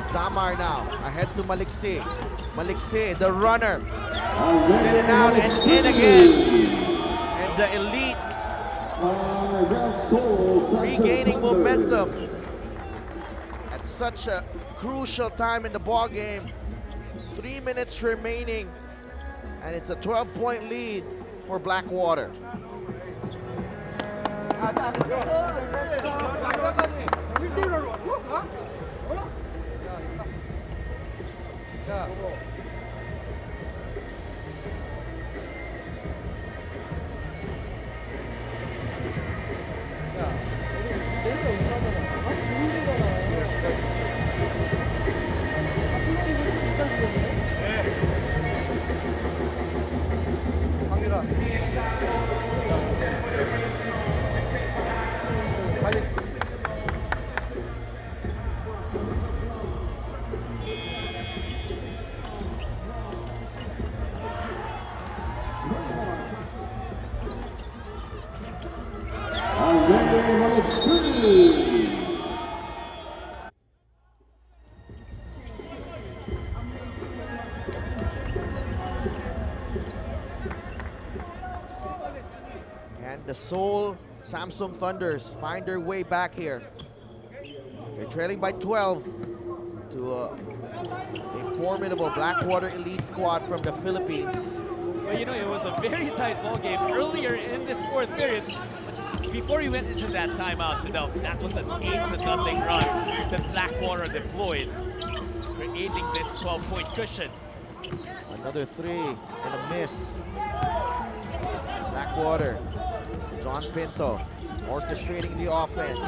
Zamar now ahead to Maliksi. Maliksi, the runner. Send it out and in again. And the elite regaining momentum at such a crucial time in the ball game. 3 minutes remaining, and it's a 12-point lead for Blackwater. And the Seoul Samsung Thunders find their way back here. They're trailing by 12 to a formidable Blackwater elite squad from the Philippines. But you know, it was a very tight ball game earlier in this fourth period. Before we went into that timeout, that was an 8-0 run that Blackwater deployed, creating this 12-point cushion. Another 3 and a miss. Blackwater, John Pinto, orchestrating the offense.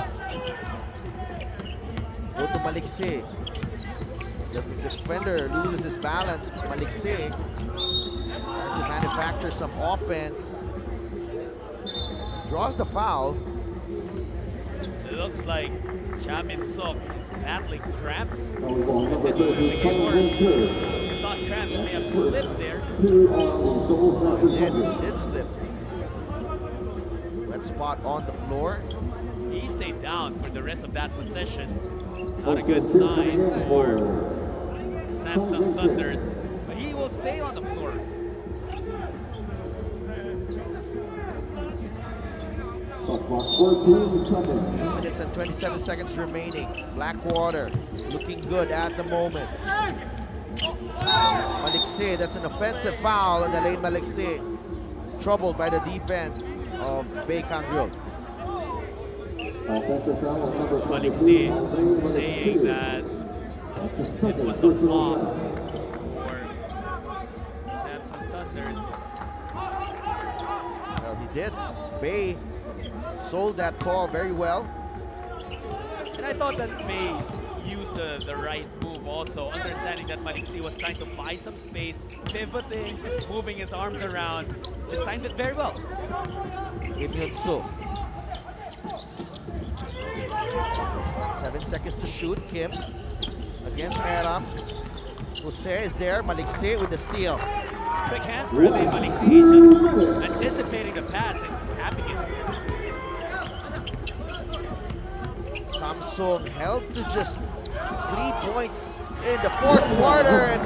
Go to Maliksi. The defender loses his balance. Maliksi trying to manufacture some offense. Draws the foul. It looks like Jamin Sok is battling cramps. Thought cramps may have slipped there. Did slip. Wet spot on the floor. He stayed down for the rest of that possession. Not a good sign for Samsung Thunders, but he will stay on the floor. Minutes and 27 seconds remaining. Blackwater looking good at the moment. Maliksi, that's an offensive foul in the lane. Maliksi troubled by the defense of Bay Kangril. Maliksi saying that it was a flop for Samsung Thunders. Well, he did. Bay sold that call very well. And I thought that Bay used the right move also, understanding that Maliksi was trying to buy some space, pivoting, moving his arms around. Just timed it very well. Kim Hyun-soo. 7 seconds to shoot. Kim against Aram. Jose is there. Maliksi with the steal. Quick hands for Maliksi, just anticipating the pass and tapping it. Samsung held to just 3 points in the fourth quarter, and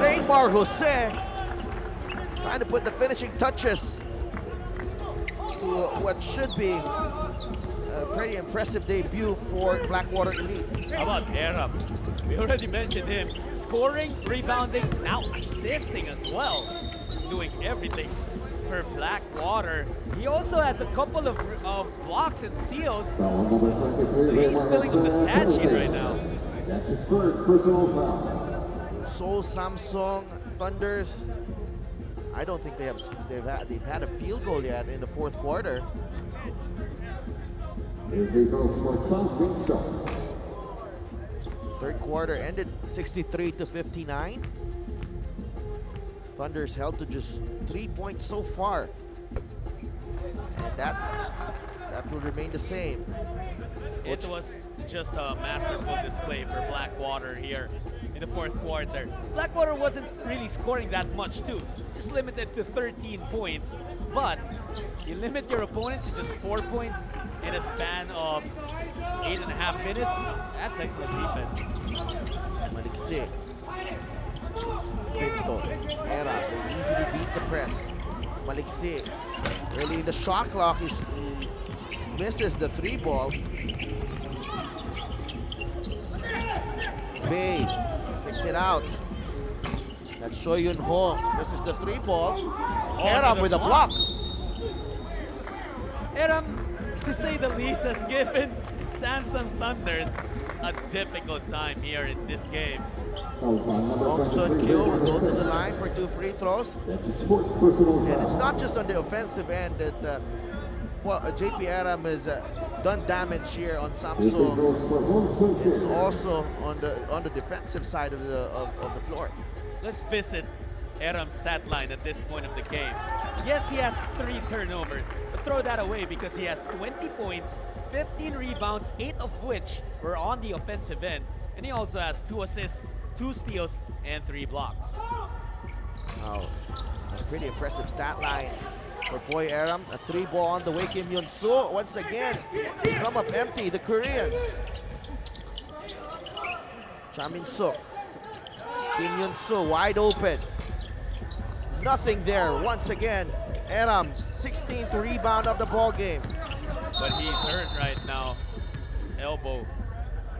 Raymar Jose trying to put the finishing touches to what should be a pretty impressive debut for Blackwater Elite. How about Aram? We already mentioned him. Scoring, rebounding, now assisting as well. Doing everything for Blackwater. He also has a couple of blocks and steals. So he's filling up the stat sheet right now. That's his third personal foul. Seoul Samsung Thunders, I don't think they've had a field goal yet in the fourth quarter. Here's free throws for Song Bin Seo. Third quarter ended 63-59. Thunder's held to just 3 points so far. And that will remain the same. It was just a masterful display for Blackwater here in the fourth quarter. Blackwater wasn't really scoring that much too, just limited to 13 points. But you limit your opponents to just 4 points in a span of 8.5 minutes. That's excellent defense. Maliksi. Pinto. Era, they easily beat the press. Maliksi. Early in the shot clock, he misses the 3 ball. Bay kicks it out. That's Choi Yun Ho. Misses the 3 ball. Era with a block. Eram, to say the least, has given Samsung Thunders a difficult time here in this game. Long Sun Kyo will go to the line for 2 free throws. That's a sport personal And it's foul. not just on the offensive end that JP Aram has done damage here on Free Samsung. throws for Long Sun It's Kyo. also on the defensive side of the floor. Let's visit Eram's stat line at this point of the game. Yes, he has 3 turnovers, but throw that away because he has 20 points, 15 rebounds, 8 of which were on the offensive end. And he also has 2 assists, 2 steals, and 3 blocks. Wow, a pretty impressive stat line for Boy Aram. A 3 ball on the way. Kim Yun Soo once again come up empty. The Koreans. Chamin Suk. Kim Yun Soo wide open. Nothing there once again. Aram 16th rebound of the ball game. But he's hurt right now. Elbow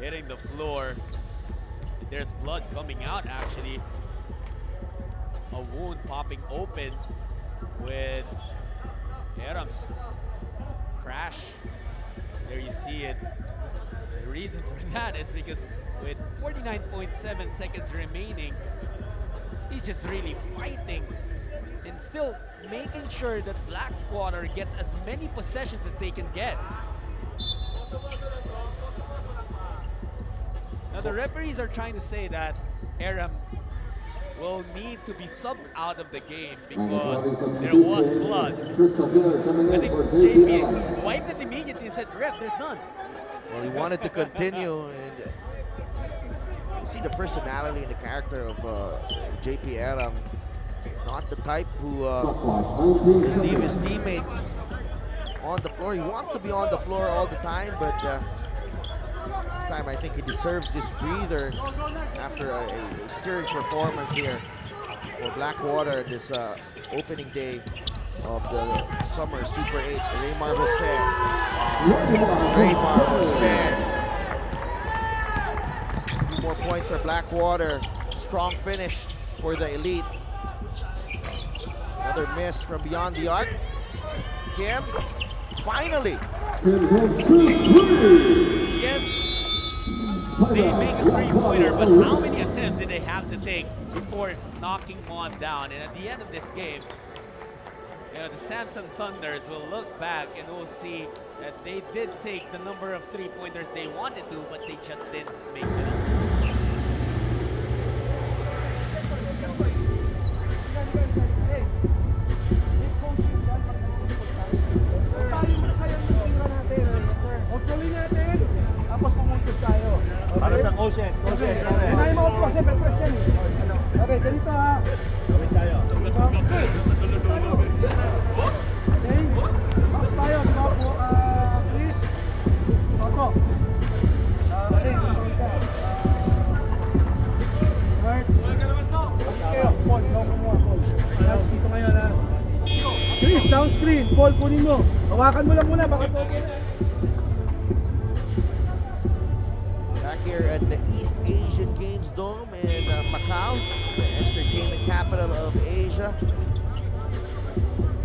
hitting the floor. There's blood coming out actually. A wound popping open with Aram's crash. There you see it. The reason for that is because with 49.7 seconds remaining, he's just really fighting and still making sure that Blackwater gets as many possessions as they can get. Now the referees are trying to say that Aram will need to be subbed out of the game because there was blood. Chris Savilla coming I in think for JP Aram. JP wiped it immediately and said, "Ref, there's none." Well, he wanted to continue, and you see the personality and the character of JP Aram. Not the type who Shot clock, 19 leave his seconds. teammates on the floor. He wants to be on the floor all the time, but this time I think he deserves this breather after a stirring performance here for Blackwater this opening day of the summer Super 8. Raymar Jose. Raymar Jose. 2 more points for Blackwater. Strong finish for the Elite. Another miss from beyond the arc. Kim, finally. Kim Hyun-soo, three. Yes, they make a 3-pointer, but how many attempts did they have to take before knocking one down? And at the end of this game, you know, the Samsung Thunders will look back and will see that they did take the number of 3-pointers they wanted to, but they just didn't make it. Kontrolin natin, tapos pumuntos tayo. Para sa Ocean. Hinay mo po kasi may press yan eh. Okay, ganito ha. Gawin tayo. Okay. Okay. Box tayo. Diba po, Chris? Toto. Okay, gawin ka. Mark. Okay, Paul. Ikaw kumuha, Paul. Marks dito ngayon ha. Chris, down screen. Paul, kunin mo. Hawakan mo lang muna, baka okay na. Back here at the East Asian Games Dome in Macau, the entertainment capital of Asia.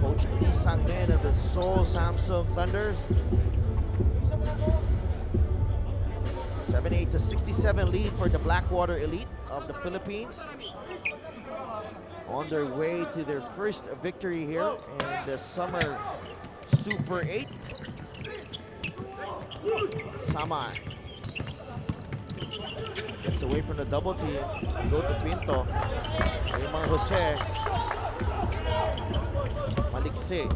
Coach Lee Sang-min of the Seoul Samsung Thunders. 78 to 67 lead for the Blackwater Elite of the Philippines. On their way to their first victory here in the Summer Super 8. Samar. Gets away from the double team. Go to Pinto. Raymar Jose. Maliksi.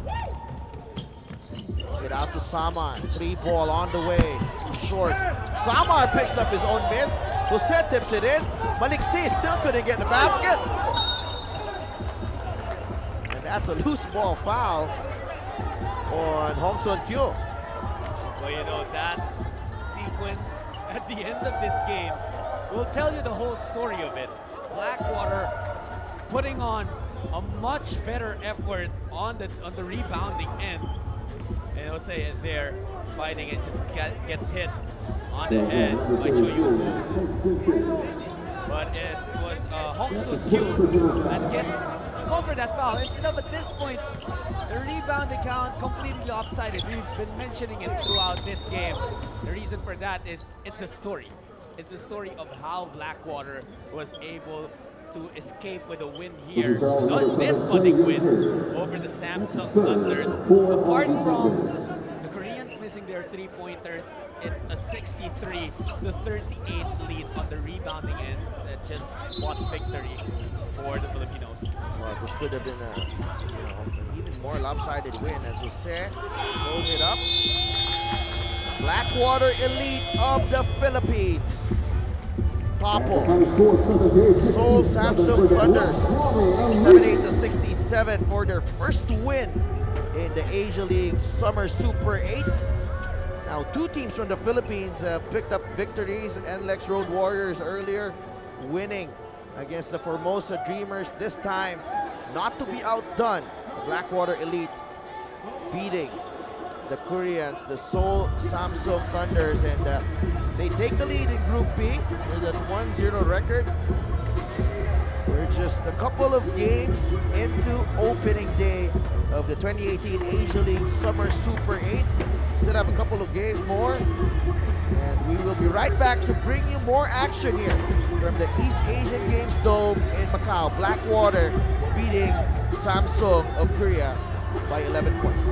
Gets it out to Samar. 3-ball on the way. Short. Samar picks up his own miss. Jose tips it in. Maliksi still couldn't get the basket. And that's a loose ball foul on Hong Sun Kyo. Well, you know, that sequence at the end of this game will tell you the whole story of it. Blackwater putting on a much better effort on the rebounding end. And Jose there fighting and just gets hit on the head by Cho Yu. But it was Hong Sun Kyu that gets covered that foul. Instead of at this point, the rebound account completely lopsided. We've been mentioning it throughout this game. The reason for that is it's a story. It's a story of how Blackwater was able to escape with a win here. This budding win over the Samsung Thunders. Apart from the Koreans missing their three-pointers, it's a 63-38 lead on the rebounding end that just bought victory for the Filipinos. Well, this could have been an even more lopsided win as Jose throws it up. Blackwater Elite of the Philippines. Papo. Seoul Samsung Thunders. 78-67 for their first win in the Asia League Summer Super 8. Now, two teams from the Philippines have picked up victories. NLEX Road Warriors earlier winning against the Formosa Dreamers. This time, not to be outdone, Blackwater Elite beating the Koreans, the Seoul Samsung Thunders, and they take the lead in Group B with a 1-0 record. We're just a couple of games into opening day of the 2018 Asia League Summer Super 8. Still have a couple of games more, and we will be right back to bring you more action here from the East Asian Games Dome in Macau. Blackwater beating Samsung of Korea by 11 points.